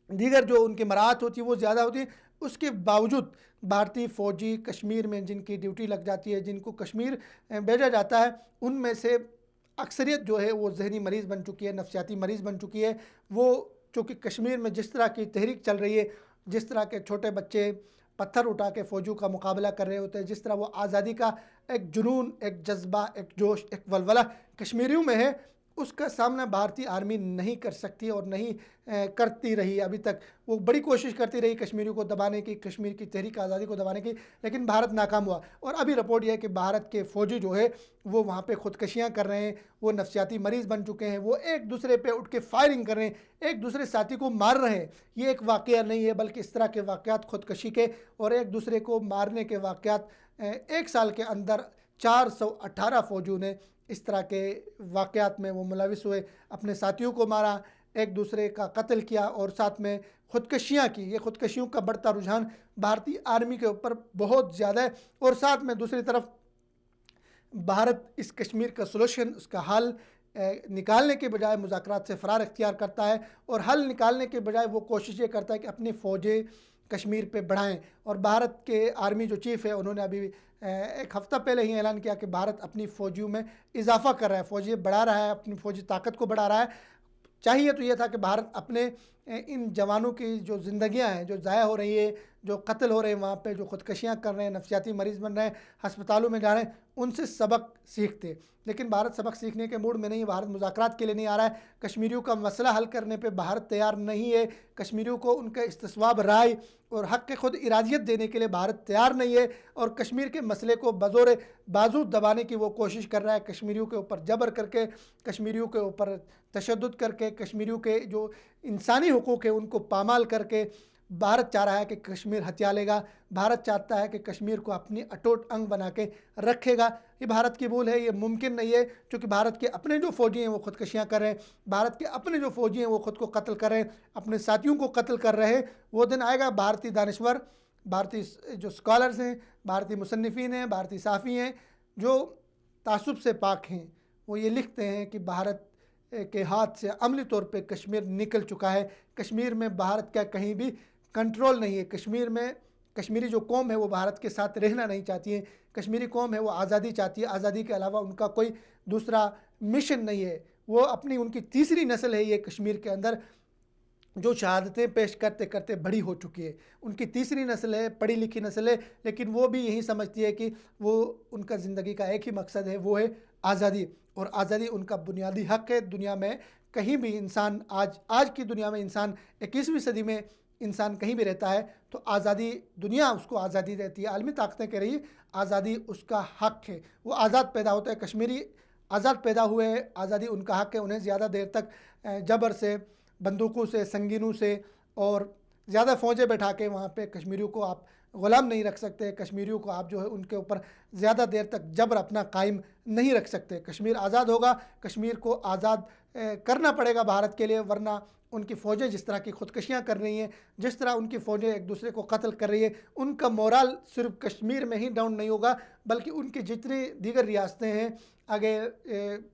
دیگر جو ان کی مراعات ہوتی ہے وہ زیادہ ہوتی ہے۔ اس کے باوجود بھارتی فوجی کشمیر میں جن کی ڈیوٹی لگ جاتی ہے، جن کو کشمیر بھیجا جاتا ہے، ان میں سے اکثریت جو ہے وہ ذہنی مریض بن چکی ہے، نفسیاتی مریض بن چکی ہے۔ وہ چونکہ کشمیر میں جس طرح کی تحریک چل رہی ہے، جس طرح کے چھوٹے بچے پتھر اٹھا کے فوجیوں کا مقابلہ کر رہے ہوتے ہیں، جس طرح وہ آزادی کا ایک جنون، ایک جذبہ، ایک جوش، ایک ولولہ کشمیریوں میں ہے، اس کا سامنا بھارتی آرمی نہیں کر سکتی اور نہیں کرتی رہی ابھی تک۔ وہ بڑی کوشش کرتی رہی کشمیریوں کو دبانے کی، کشمیر کی تحریک آزادی کو دبانے کی، لیکن بھارت ناکام ہوا۔ اور ابھی رپورٹ یہ ہے کہ بھارت کے فوجی جو ہے وہ وہاں پہ خودکشیاں کر رہے ہیں، وہ نفسیاتی مریض بن چکے ہیں، وہ ایک دوسرے پہ اٹھ کے فائرنگ کر رہے ہیں، ایک دوسرے ساتھی کو مار رہے ہیں۔ یہ ایک واقعہ نہیں ہے، بلکہ اس طرح کے واقعات خودکشی کے اور ایک دوسرے کو مارنے کے واقعات ایک سال کے اندر 418 فوجیوں نے اس طرح کے واقعات میں وہ ملوث ہوئے، اپنے ساتھیوں کو مارا، ایک دوسرے کا قتل کیا، اور ساتھ میں خودکشیاں کی۔ یہ خودکشیوں کا بڑھتا رجحان بھارتی آرمی کے اوپر بہت زیادہ ہے، اور ساتھ میں دوسری طرف بھارت اس کشمیر کا سولوشن، اس کا حل نکالنے کے بجائے مذاکرات سے فرار اختیار کرتا ہے، اور حل نکالنے کے بجائے وہ کوشش یہ کرتا ہے کہ اپنی فوجیں کشمیر پہ بڑھائیں۔ اور بھارت کے آرمی جو چیف ہے انہوں نے ابھی ایک ہفتہ پہلے ہی اعلان کیا کہ بھارت اپنی فوجیوں میں اضافہ کر رہا ہے، فوجی بڑھا رہا ہے، اپنی فوجی طاقت کو بڑھا رہا ہے۔ چاہیے تو یہ تھا کہ بھارت اپنے ان جوانوں کی جو زندگیاں ہیں، جو ضائع ہو رہی ہے، جو قتل ہو رہے ہیں وہاں پہ، جو خودکشیاں کر رہے ہیں، نفسیاتی مریض بن رہے ہیں، ہسپتالوں میں جا رہے ہیں، ان سے سبق سیکھتے۔ لیکن بھارت سبق سیکھنے کے موڈ میں نہیں ہے، بھارت مذاکرات کے لیے نہیں آ رہا ہے، کشمیریوں کا مسئلہ حل کرنے پہ بھارت تیار نہیں ہے، کشمیریوں کو ان کا استصواب رائے اور حق خود ارادیت دینے کے لیے بھارت تیار نہیں ہے، اور کشمیر کے مسئلے کو بزور بازو دبانے کی وہ کوشش کر رہا ہے، کشمیریوں کے اوپر جبر کر کے، کشمیریوں کے اوپر تشدد کر کے، کشمیریوں کے جو انسانی حقوق ہیں ان کو پامال کر کے بھارت چاہ رہا ہے کہ کشمیر ہتھیا لے گا۔ بھارت چاہتا ہے کہ کشمیر کو اپنی اٹوٹ انگ بنا کے رکھے گا۔ یہ بھارت کی بھول ہے، یہ ممکن نہیں ہے، کیونکہ بھارت کے اپنے جو فوجی ہیں وہ خودکشیاں کر رہے ہیں، بھارت کے اپنے جو فوجی ہیں وہ خود کو قتل کر رہے ہیں، اپنے ساتھیوں کو قتل کر رہے ہیں۔ وہ دن آئے گا، بھارتی دانشور، بھارتی جو اسکالرز ہیں، بھارتی مصنفین ہیں، بھارتی صحافی ہیں، جو تعصب سے پاک ہیں، وہ یہ لکھتے ہیں کہ بھارت کے ہاتھ سے عملی طور پہ کشمیر نکل چکا ہے، کشمیر میں بھارت کا کہیں بھی کنٹرول نہیں ہے، کشمیر میں کشمیری جو قوم ہے وہ بھارت کے ساتھ رہنا نہیں چاہتی ہے، کشمیری قوم ہے وہ آزادی چاہتی ہے، آزادی کے علاوہ ان کا کوئی دوسرا مشن نہیں ہے۔ وہ اپنی ان کی تیسری نسل ہے یہ کشمیر کے اندر، جو شہادتیں پیش کرتے کرتے بڑی ہو چکی ہے، ان کی تیسری نسل ہے، پڑھی لکھی نسل ہے، لیکن وہ بھی یہی سمجھتی ہے کہ وہ ان کا زندگی کا ایک ہی مقصد ہے، وہ ہے آزادی، اور آزادی ان کا بنیادی حق ہے۔ دنیا میں کہیں بھی انسان آج کی دنیا میں انسان 21ویں صدی میں انسان کہیں بھی رہتا ہے تو آزادی، دنیا اس کو آزادی دیتی ہے، عالمی طاقتیں کہہ رہی ہیں آزادی اس کا حق ہے، وہ آزاد پیدا ہوتا ہے۔ کشمیری آزاد پیدا ہوئے ہیں، آزادی ان کا حق ہے، انہیں زیادہ دیر تک جبر سے، بندوقوں سے، سنگینوں سے اور زیادہ فوجیں بیٹھا کے وہاں پہ کشمیریوں کو آپ غلام نہیں رکھ سکتے، کشمیریوں کو آپ جو ہے ان کے اوپر زیادہ دیر تک جبر اپنا قائم نہیں رکھ سکتے۔ کشمیر آزاد ہوگا، کشمیر کو آزاد کرنا پڑے گا بھارت کے لیے، ورنہ ان کی فوجیں جس طرح کی خودکشیاں کر رہی ہیں، جس طرح ان کی فوجیں ایک دوسرے کو قتل کر رہی ہیں، ان کا مورال صرف کشمیر میں ہی ڈاؤن نہیں ہوگا، بلکہ ان کی جتنی دیگر ریاستیں ہیں آگے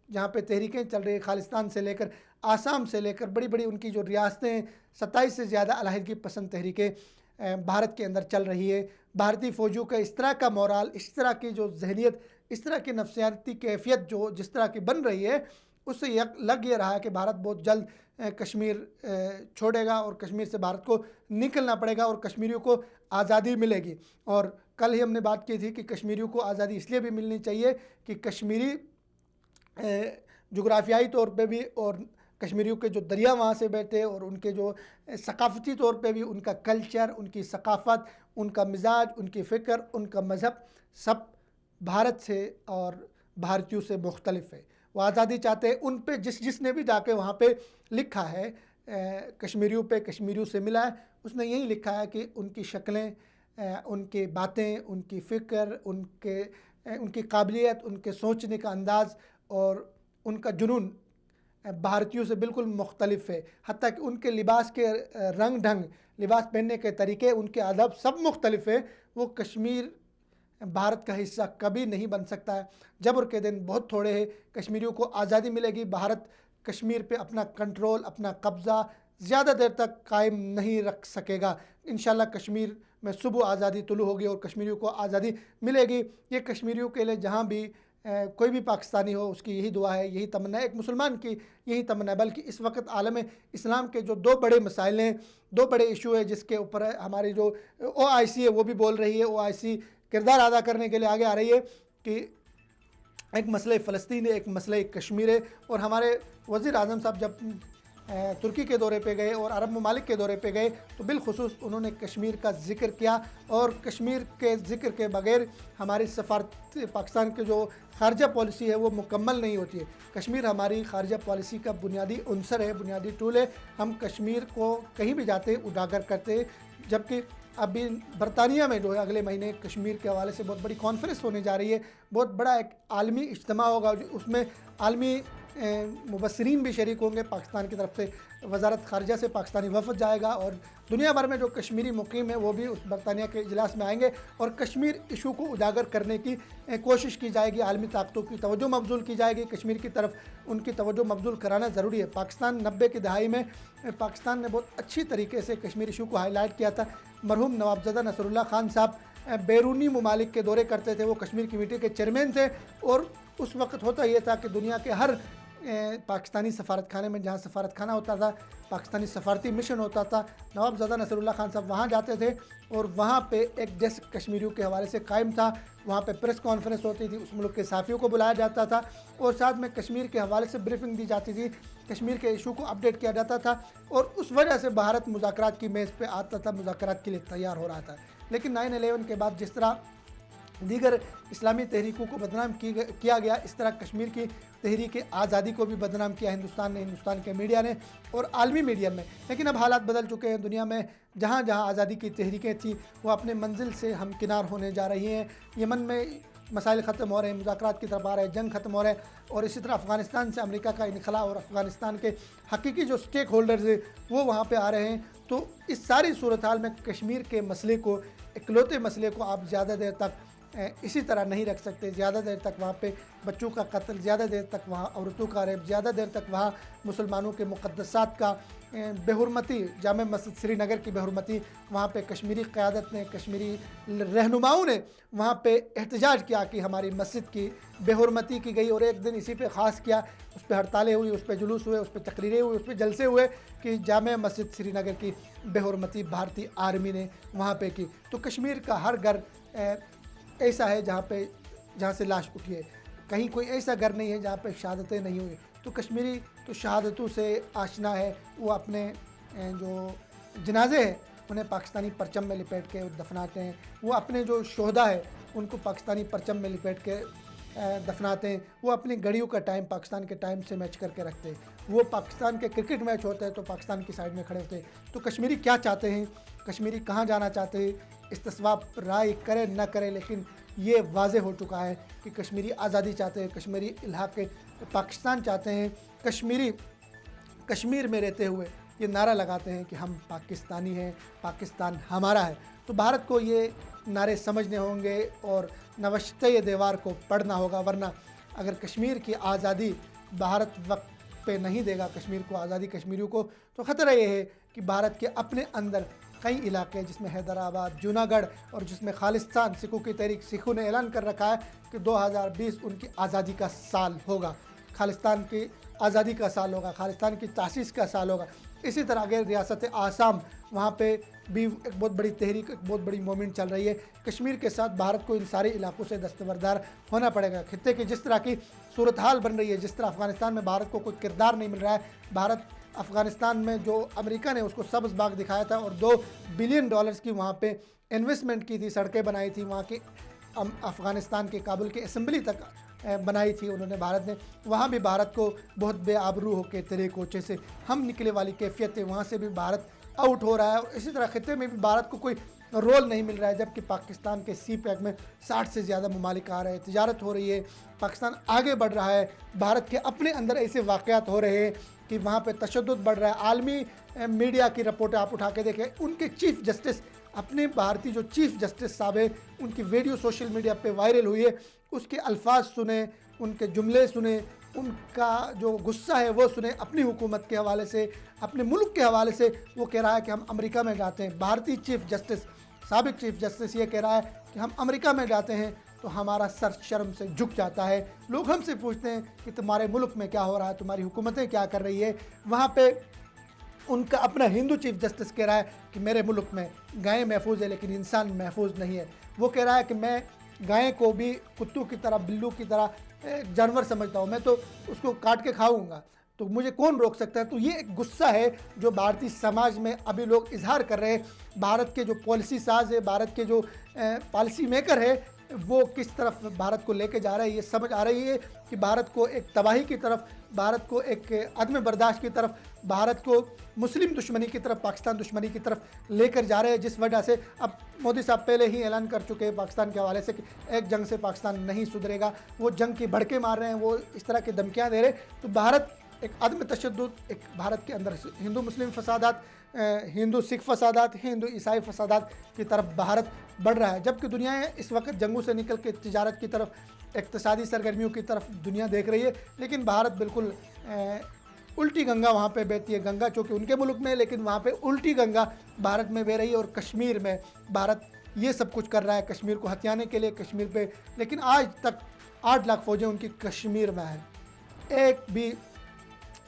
جہاں پہ تحریکیں چل رہی ہیں، خالستان سے لے کر آسام سے لے کر بڑی بڑی ان کی جو ریاستیں ہیں، 27 سے زیادہ علیحدگی پسند تحریکیں بھارت کے اندر چل رہی ہے۔ بھارتی فوجیوں کا اس طرح کا مورال، اس طرح کی جو ذہنیت، اس طرح کی نفسیاتی کیفیت جو جس طرح کی بن رہی ہے، اس سے لگ یہ رہا ہے کہ بھارت بہت جلد کشمیر چھوڑے گا، اور کشمیر سے بھارت کو نکلنا پڑے گا، اور کشمیریوں کو آزادی ملے گی۔ اور کل ہی ہم نے بات کی تھی کہ کشمیریوں کو آزادی اس لیے بھی ملنی چاہیے کہ کشمیری جغرافیائی طور پہ بھی اور کشمیریوں کے جو دریا وہاں سے بہتے اور ان کے جو ثقافتی طور پہ بھی ان کا کلچر، ان کی ثقافت، ان کا مزاج، ان کی فکر، ان کا مذہب سب بھارت سے اور بھارتیوں سے مختلف ہے۔ وہ آزادی چاہتے ہیں۔ ان پہ جس نے بھی جا کے وہاں پہ لکھا ہے کشمیریوں پہ، کشمیریوں سے ملا ہے، اس نے یہی لکھا ہے کہ ان کی شکلیں، ان کی باتیں، ان کی فکر، ان کی قابلیت، ان کے سوچنے کا انداز اور ان کا جنون بھارتیوں سے بالکل مختلف ہے۔ حتیٰ کہ ان کے لباس کے رنگ ڈھنگ، لباس پہننے کے طریقے، ان کے آداب سب مختلف ہے۔ وہ کشمیر بھارت کا حصہ کبھی نہیں بن سکتا ہے۔ جبر کے دن بہت تھوڑے ہیں۔ کشمیریوں کو آزادی ملے گی، بھارت کشمیر پہ اپنا کنٹرول، اپنا قبضہ زیادہ دیر تک قائم نہیں رکھ سکے گا۔ انشاءاللہ کشمیر میں صبح آزادی طلوع ہوگی اور کشمیریوں کو آزادی ملے گی۔ یہ کشمیریوں کے لیے جہاں بھی کوئی بھی پاکستانی ہو اس کی یہی دعا ہے، یہی تمنا ہے، ایک مسلمان کی یہی تمنا ہے۔ بلکہ اس وقت عالم اسلام کے جو دو بڑے مسائل ہیں، دو بڑے ایشو ہیں جس کے اوپر ہماری جو OIC ہے وہ بھی بول رہی ہے، OIC کردار ادا کرنے کے لیے آگے آ رہی ہے کہ ایک مسئلہ فلسطین ہے، ایک مسئلہ کشمیر ہے۔ اور ہمارے وزیر اعظم صاحب جب ترکی کے دورے پہ گئے اور عرب ممالک کے دورے پہ گئے تو بالخصوص انہوں نے کشمیر کا ذکر کیا، اور کشمیر کے ذکر کے بغیر ہماری سفارت پاکستان کے جو خارجہ پالیسی ہے وہ مکمل نہیں ہوتی ہے۔ کشمیر ہماری خارجہ پالیسی کا بنیادی عنصر ہے، بنیادی ٹول ہے۔ ہم کشمیر کو کہیں بھی جاتے ہیں اجاگر کرتے ہیں۔ جبکہ ابھی برطانیہ میں جو ہے اگلے مہینے کشمیر کے حوالے سے بہت بڑی کانفرنس ہونے جا رہی ہے، بہت بڑا ایک عالمی اجتماع ہوگا، اس میں عالمی مبصرین بھی شریک ہوں گے۔ پاکستان کی طرف سے وزارت خارجہ سے پاکستانی وفد جائے گا، اور دنیا بھر میں جو کشمیری مقیم ہیں وہ بھی اس برطانیہ کے اجلاس میں آئیں گے، اور کشمیر ایشو کو اجاگر کرنے کی کوشش کی جائے گی۔ عالمی طاقتوں کی توجہ مبذول کی جائے گی، کشمیر کی طرف ان کی توجہ مبذول کرانا ضروری ہے۔ پاکستان 90 کی دہائی میں پاکستان نے بہت اچھی طریقے سے کشمیر ایشو کو ہائی لائٹ کیا تھا۔ مرحوم نوابزادہ نصر اللہ خان صاحب بیرونی ممالک کے دورے کرتے تھے، وہ کشمیر کمیٹی کے چیئرمین تھے، اور اس وقت ہوتا یہ تھا کہ دنیا کے ہر پاکستانی سفارت خانے میں، جہاں سفارت خانہ ہوتا تھا، پاکستانی سفارتی مشن ہوتا تھا، نوابزادہ نصر اللہ خان صاحب وہاں جاتے تھے، اور وہاں پہ ایک ڈیسک کشمیریوں کے حوالے سے قائم تھا۔ وہاں پہ پریس کانفرنس ہوتی تھی، اس ملک کے صحافیوں کو بلایا جاتا تھا، اور ساتھ میں کشمیر کے حوالے سے بریفنگ دی جاتی تھی، کشمیر کے ایشو کو اپڈیٹ کیا جاتا تھا، اور اس وجہ سے بھارت مذاکرات کی میز پہ آتا تھا، مذاکرات کے لیے تیار ہو رہا تھا۔ لیکن 9/11 کے بعد جس طرح دیگر اسلامی تحریکوں کو بدنام کیا گیا، اس طرح کشمیر کی تحریک آزادی کو بھی بدنام کیا ہندوستان نے، ہندوستان کے میڈیا نے اور عالمی میڈیا میں۔ لیکن اب حالات بدل چکے ہیں، دنیا میں جہاں جہاں آزادی کی تحریکیں تھیں وہ اپنے منزل سے ہمکنار ہونے جا رہی ہیں۔ یمن میں مسائل ختم ہو رہے ہیں، مذاکرات کی طرف آ رہے ہیں، جنگ ختم ہو رہے ہیں، اور اسی طرح افغانستان سے امریکہ کا انخلاء اور افغانستان کے حقیقی جو سٹیک ہولڈرز ہیں وہ وہاں پہ آ رہے ہیں۔ تو اس ساری صورتحال میں کشمیر کے مسئلے کو، اکلوتے مسئلے کو آپ زیادہ دیر تک اسی طرح نہیں رکھ سکتے۔ زیادہ دیر تک وہاں پہ بچوں کا قتل، زیادہ دیر تک وہاں عورتوں کا ریپ، زیادہ دیر تک وہاں مسلمانوں کے مقدسات کا بے حرمتی، جامع مسجد سری نگر کی بے حرمتی، وہاں پہ کشمیری قیادت نے، کشمیری رہنماؤں نے وہاں پہ احتجاج کیا کہ ہماری مسجد کی بے حرمتی کی گئی، اور ایک دن اسی پہ خاص کیا، اس پہ ہڑتالیں ہوئی، اس پہ جلوس ہوئے، اس پہ تقریریں ہوئی، اس پہ جلسے ہوئے کہ جامع مسجد سری نگر کی بے حرمتی بھارتی آرمی نے وہاں پہ کی۔ تو کشمیر کا ہر گھر ایسا ہے جہاں سے لاش اٹھی ہے، کہیں کوئی ایسا گھر نہیں ہے جہاں پہ شہادتیں نہیں ہوئی۔ تو کشمیری تو شہادتوں سے آشنا ہے، وہ اپنے جو جنازے ہیں انہیں پاکستانی پرچم میں لپیٹ کے دفناتے ہیں، وہ اپنے جو شہداء ہیں ان کو پاکستانی پرچم میں لپیٹ کے دفناتے ہیں، وہ اپنی گھڑیوں کا ٹائم پاکستان کے ٹائم سے میچ کر کے رکھتے ہیں، وہ پاکستان کے کرکٹ میچ ہوتے ہیں تو پاکستان کی سائڈ میں کھڑے ہوتے ہیں۔ تو کشمیری کیا چاہتے ہیں، کشمیری کہاں جانا چاہتے ہیں، استصواب رائے کرے نہ کرے، لیکن یہ واضح ہو چکا ہے کہ کشمیری آزادی چاہتے ہیں، کشمیری الحاق پاکستان چاہتے ہیں، کشمیر میں رہتے ہوئے یہ نعرہ لگاتے ہیں کہ ہم پاکستانی ہیں، پاکستان ہمارا ہے۔ تو بھارت کو یہ نعرے سمجھنے ہوں گے اور نوشتہ دیوار کو پڑھنا ہوگا، ورنہ اگر کشمیر کی آزادی بھارت وقت پہ نہیں دے گا کشمیر کو آزادی، کشمیریوں کو، تو خطرہ یہ ہے کہ بھارت کے اپنے اندر کئی علاقے جس میں حیدرآباد، جوناگڑھ اور جس میں خالصتان سکھوں کی تحریک، سکھوں نے اعلان کر رکھا ہے کہ 2020 ان کی آزادی کا سال ہوگا، خالصتان کی آزادی کا سال ہوگا، خالصتان کی تاسیس کا سال ہوگا۔ اسی طرح اگر ریاست آسام وہاں پہ بھی ایک بہت بڑی تحریک، ایک بہت بڑی موومنٹ چل رہی ہے۔ کشمیر کے ساتھ بھارت کو ان سارے علاقوں سے دستبردار ہونا پڑے گا۔ خطے کی جس طرح کی صورتحال بن رہی ہے، جس طرح افغانستان میں بھارت کو کوئی کردار نہیں مل رہا ہے، بھارت افغانستان میں جو امریکہ نے اس کو سبز باغ دکھایا تھا اور $2 بلین کی وہاں پہ انویسٹمنٹ کی تھی، سڑکیں بنائی تھی، وہاں کی افغانستان کے کابل کی اسمبلی تک بنائی تھی انہوں نے، بھارت نے، وہاں بھی بھارت کو بہت بے آبرو ہو کے تیرے کوچے سے ہم نکلے والی کیفیت ہے، وہاں سے بھی بھارت آؤٹ ہو رہا ہے۔ اور اسی طرح خطے میں بھی بھارت کو کوئی رول نہیں مل رہا ہے، جبکہ پاکستان کے سی پیک میں 60 سے زیادہ ممالک آ رہے ہیں، تجارت ہو رہی ہے، پاکستان آگے بڑھ رہا ہے۔ بھارت کے اپنے اندر ایسے واقعات ہو رہے ہیں کہ وہاں پہ تشدد بڑھ رہا ہے۔ عالمی میڈیا کی رپورٹیں آپ اٹھا کے دیکھیں، ان کے چیف جسٹس، اپنے بھارتی جو چیف جسٹس صاحب ہیں، ان کی ویڈیو سوشل میڈیا پہ وائرل ہوئی ہے، اس کے الفاظ سنیں، ان کے جملے سنیں، ان کا جو غصہ ہے وہ سنیں، اپنی حکومت کے حوالے سے، اپنے ملک کے حوالے سے۔ وہ کہہ رہا ہے کہ ہم امریکہ میں جاتے ہیں، بھارتی چیف جسٹس، سابق چیف جسٹس یہ کہہ رہا ہے کہ ہم امریکہ میں جاتے ہیں تو ہمارا سر شرم سے جھک جاتا ہے۔ لوگ ہم سے پوچھتے ہیں کہ تمہارے ملک میں کیا ہو رہا ہے، تمہاری حکومتیں کیا کر رہی ہے۔ وہاں پہ ان کا اپنا ہندو چیف جسٹس کہہ رہا ہے کہ میرے ملک میں گائیں محفوظ ہے لیکن انسان محفوظ نہیں ہے۔ وہ کہہ رہا ہے کہ میں گائیں کو بھی کتوں کی طرح، بلو کی طرح جانور سمجھتا ہوں، میں تو اس کو کاٹ کے کھاؤں گا، تو مجھے کون روک سکتا ہے۔ تو یہ ایک غصہ ہے جو بھارتی سماج میں ابھی لوگ اظہار کر رہے ہیں۔ بھارت کے جو پالیسی ساز ہے، بھارت کے جو پالیسی میکر ہے، وہ کس طرف بھارت کو لے کے جا رہا ہے، یہ سمجھ آ رہی ہے کہ بھارت کو ایک تباہی کی طرف، بھارت کو ایک عدم برداشت کی طرف، بھارت کو مسلم دشمنی کی طرف، پاکستان دشمنی کی طرف لے کر جا رہے ہیں، جس وجہ سے اب مودی صاحب پہلے ہی اعلان کر چکے ہیں پاکستان کے حوالے سے کہ ایک جنگ سے پاکستان نہیں سدھرے گا۔ وہ جنگ کی بھڑکے مار رہے ہیں، وہ اس طرح کی دھمکیاں دے رہے ہیں۔ تو بھارت ایک عدم تشدد، ایک بھارت کے اندر ہندو مسلم فسادات، ہندو سکھ فسادات، ہندو عیسائی فسادات کی طرف بھارت بڑھ رہا ہے، جبکہ دنیا اس وقت جنگوں سے نکل کے تجارت کی طرف، اقتصادی سرگرمیوں کی طرف دنیا دیکھ رہی ہے، لیکن بھارت بالکل الٹی گنگا وہاں پہ بہتی ہے۔ گنگا چونکہ ان کے ملک میں ہے، لیکن وہاں پہ الٹی گنگا بھارت میں بہ رہی ہے، اور کشمیر میں بھارت یہ سب کچھ کر رہا ہے کشمیر کو ہتھیانے کے لیے، کشمیر پہ، لیکن آج تک 8 لاکھ فوجیں ان کی کشمیر میں ہیں۔ ایک بھی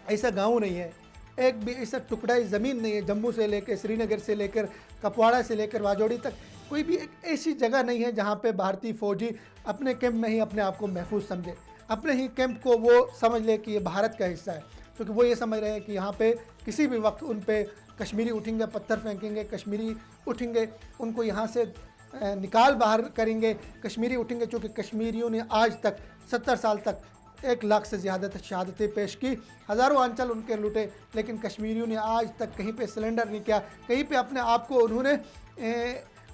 ایسا گاؤں نہیں ہے، ایک بھی ایسا ٹکڑا زمین نہیں ہے، جموں سے لے کے سری نگر سے لے کر کپواڑہ سے لے کر واجوڑی تک کوئی بھی ایک ایسی جگہ نہیں ہے جہاں پہ بھارتی فوجی اپنے کیمپ میں ہی اپنے آپ کو محفوظ سمجھے، اپنے ہی کیمپ کو وہ سمجھ لے کہ یہ بھارت کا حصہ ہے، کیونکہ وہ یہ سمجھ رہے ہیں کہ یہاں پہ کسی بھی وقت ان پہ کشمیری اٹھیں گے، پتھر پھینکیں گے، کشمیری اٹھیں گے، ان کو یہاں سے نکال باہر کریں گے، کشمیری اٹھیں گے، چونکہ کشمیریوں نے آج تک 70 سال تک 1 لاکھ سے زیادہ شہادتیں پیش کی، ہزاروں آنچل ان کے لوٹے، لیکن کشمیریوں نے آج تک کہیں پہ سلنڈر نہیں کیا، کہیں پہ اپنے آپ کو انہوں نے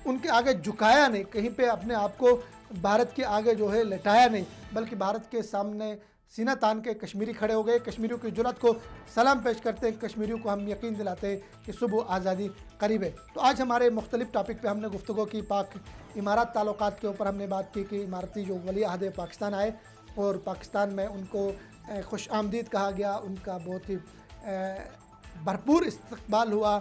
ان کے آگے جھکایا نہیں، کہیں پہ اپنے آپ کو بھارت کے آگے جو ہے لٹایا نہیں، بلکہ بھارت کے سامنے سینہ تان کے کشمیری کھڑے ہو گئے، کشمیریوں کی جرأت کو سلام پیش کرتے ہیں، کشمیریوں کو ہم یقین دلاتے ہیں کہ صبح آزادی قریب ہے۔ تو آج ہمارے مختلف ٹاپک پہ ہم نے گفتگو کی، پاک امارات تعلقات کے اوپر ہم نے بات کی کہ اماراتی جو ولی عہد پاکستان آئے اور پاکستان میں ان کو خوش آمدید کہا گیا، ان کا بہت ہی بھرپور استقبال ہوا۔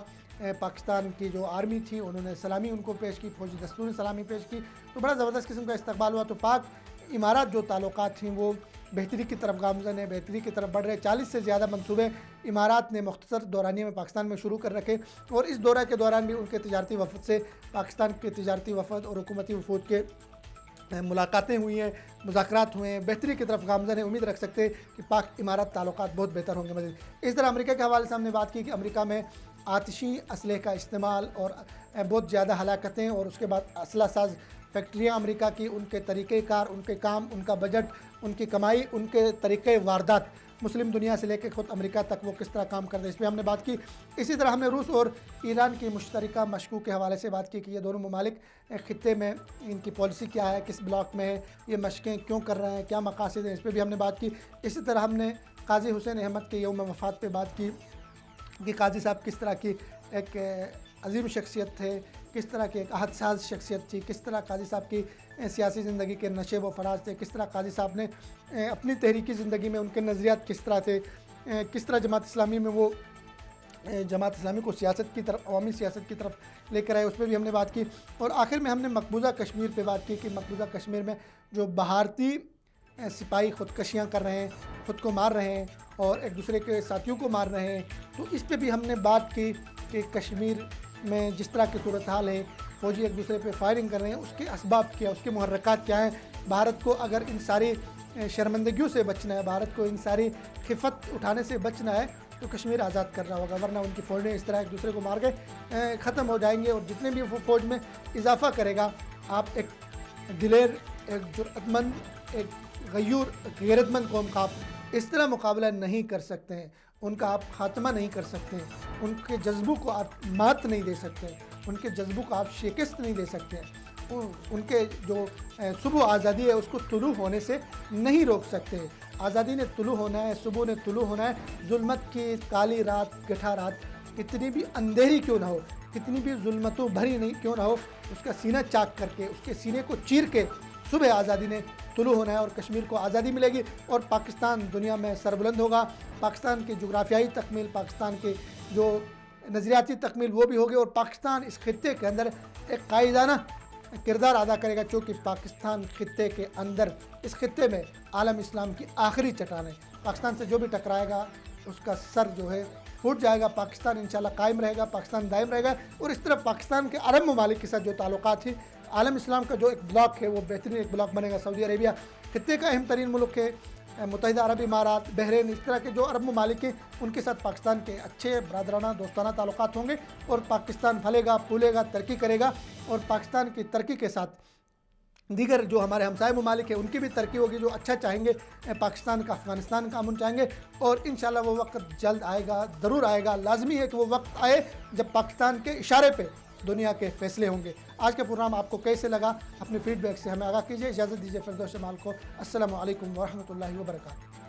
پاکستان کی جو آرمی تھی انہوں نے سلامی ان کو پیش کی، فوجی دستوں نے سلامی پیش کی، تو بڑا زبردست قسم کا استقبال ہوا۔ تو پاک امارات جو تعلقات تھیں وہ بہتری کی طرف گامزن ہے، بہتری کی طرف بڑھ رہے۔ 40 سے زیادہ منصوبے امارات نے مختصر دورانیے میں پاکستان میں شروع کر رکھے، اور اس دورہ کے دوران بھی ان کے تجارتی وفد سے پاکستان کے تجارتی وفد اور حکومتی وفود کے ملاقاتیں ہوئی ہیں، مذاکرات ہوئے ہیں، بہتری کی طرف گامزن ہے۔ امید رکھ سکتے ہیں کہ پاک امارات تعلقات بہت بہتر ہوں گے مزید۔ اس طرح امریکہ کے حوالے سے ہم نے بات کی کہ امریکہ میں آتشی اسلحے کا استعمال اور بہت زیادہ ہلاکتیں، اور اس کے بعد اسلحہ ساز فیکٹریاں امریکہ کی، ان کے طریقہ کار، ان کے کام، ان کا بجٹ، ان کی کمائی، ان کے طریقے واردات، مسلم دنیا سے لے کے خود امریکہ تک وہ کس طرح کام کرتے ہیں، اس پہ ہم نے بات کی۔ اسی طرح ہم نے روس اور ایران کی مشترکہ مشقوں کے حوالے سے بات کی کہ یہ دونوں ممالک خطے میں ان کی پالیسی کیا ہے، کس بلاک میں ہے، یہ مشقیں کیوں کر رہے ہیں، کیا مقاصد ہیں، اس پہ بھی ہم نے بات کی۔ اسی طرح ہم نے قاضی حسین احمد کے یوم وفات پہ بات کی کہ قاضی صاحب کس طرح کی ایک عظیم شخصیت تھے، کس طرح کی ایک عہد ساز شخصیت تھی، کس طرح قاضی صاحب کی سیاسی زندگی کے نشیب و فراز تھے، کس طرح قاضی صاحب نے اپنی تحریکی زندگی میں ان کے نظریات کس طرح تھے، کس طرح جماعت اسلامی میں وہ جماعت اسلامی کو سیاست کی طرف، عوامی سیاست کی طرف لے کر آئے، اس پہ بھی ہم نے بات کی۔ اور آخر میں ہم نے مقبوضہ کشمیر پہ بات کی کہ مقبوضہ کشمیر میں جو بھارتی سپاہی خودکشیاں کر رہے ہیں، خود کو مار رہے ہیں، اور ایک دوسرے کے ساتھیوں کو مار رہے ہیں. تو اس پہ بھی ہم نے بات کی کہ کشمیر میں جس طرح کی صورتحال ہے، فوجی ایک دوسرے پہ فائرنگ کر رہے ہیں، اس کے اسباب کیا، اس کے محرکات کیا ہیں. بھارت کو اگر ان ساری شرمندگیوں سے بچنا ہے، بھارت کو ان ساری خفت اٹھانے سے بچنا ہے تو کشمیر آزاد کرنا ہوگا، ورنہ ان کی فوجیں اس طرح ایک دوسرے کو مار کے ختم ہو جائیں گے. اور جتنے بھی وہ فوج میں اضافہ کرے گا، آپ ایک دلیر، ایک جرأت مند، ایک غیور، غیرت مند قوم کا آپ اس طرح مقابلہ نہیں کر سکتے ہیں، ان کا آپ خاتمہ نہیں کر سکتے ہیں، ان کے جذبوں کو آپ مات نہیں دے سکتے ہیں، ان کے جذبوں کو آپ شکست نہیں دے سکتے ہیں، ان کے جو صبح آزادی ہے اس کو طلوع ہونے سے نہیں روک سکتے. آزادی نے طلوع ہونا ہے، صبح نے طلوع ہونا ہے. ظلمت کی کالی رات، گٹھا رات کتنی بھی اندھیری کیوں نہ ہو، کتنی بھی ظلمتوں بھری نہیں کیوں نہ ہو، اس کا سینہ چاک کر کے، اس کے سینے کو چیر کے صبح آزادی نے طلوع ہونا ہے اور کشمیر کو آزادی ملے گی اور پاکستان دنیا میں سربلند ہوگا. پاکستان کی جغرافیائی تکمیل، پاکستان کے جو نظریاتی تکمیل وہ بھی ہوگی اور پاکستان اس خطے کے اندر ایک قائدانہ کردار ادا کرے گا، چونکہ پاکستان خطے کے اندر، اس خطے میں عالم اسلام کی آخری چٹان ہے. پاکستان سے جو بھی ٹکرائے گا اس کا سر جو ہے پھوٹ جائے گا. پاکستان انشاءاللہ قائم رہے گا، پاکستان دائم رہے گا. اور اس طرح پاکستان کے عرب ممالک کے ساتھ جو تعلقات ہیں، عالم اسلام کا جو ایک بلاک ہے وہ بہترین ایک بلاک بنے گا. سعودی عربیہ خطے کا اہم ترین ملک ہے، متحدہ عرب امارات، بحرین، اس طرح کے جو عرب ممالک ہیں ان کے ساتھ پاکستان کے اچھے برادرانہ دوستانہ تعلقات ہوں گے اور پاکستان پھلے گا، پھولے گا، ترقی کرے گا. اور پاکستان کی ترقی کے ساتھ دیگر جو ہمارے ہمسائے ممالک ہیں ان کی بھی ترقی ہوگی، جو اچھا چاہیں گے، پاکستان کا، افغانستان کا امن چاہیں گے. اور انشاءاللہ وہ وقت جلد آئے گا، ضرور آئے گا. لازمی ہے کہ وہ وقت آئے جب پاکستان کے اشارے پہ دنیا کے فیصلے ہوں گے. آج کا پروگرام آپ کو کیسے لگا؟ اپنے فیڈ بیک سے ہمیں آگاہ کیجیے. اجازت دیجیے فردوس جمال کو. السلام علیکم ورحمۃ اللہ وبرکاتہ.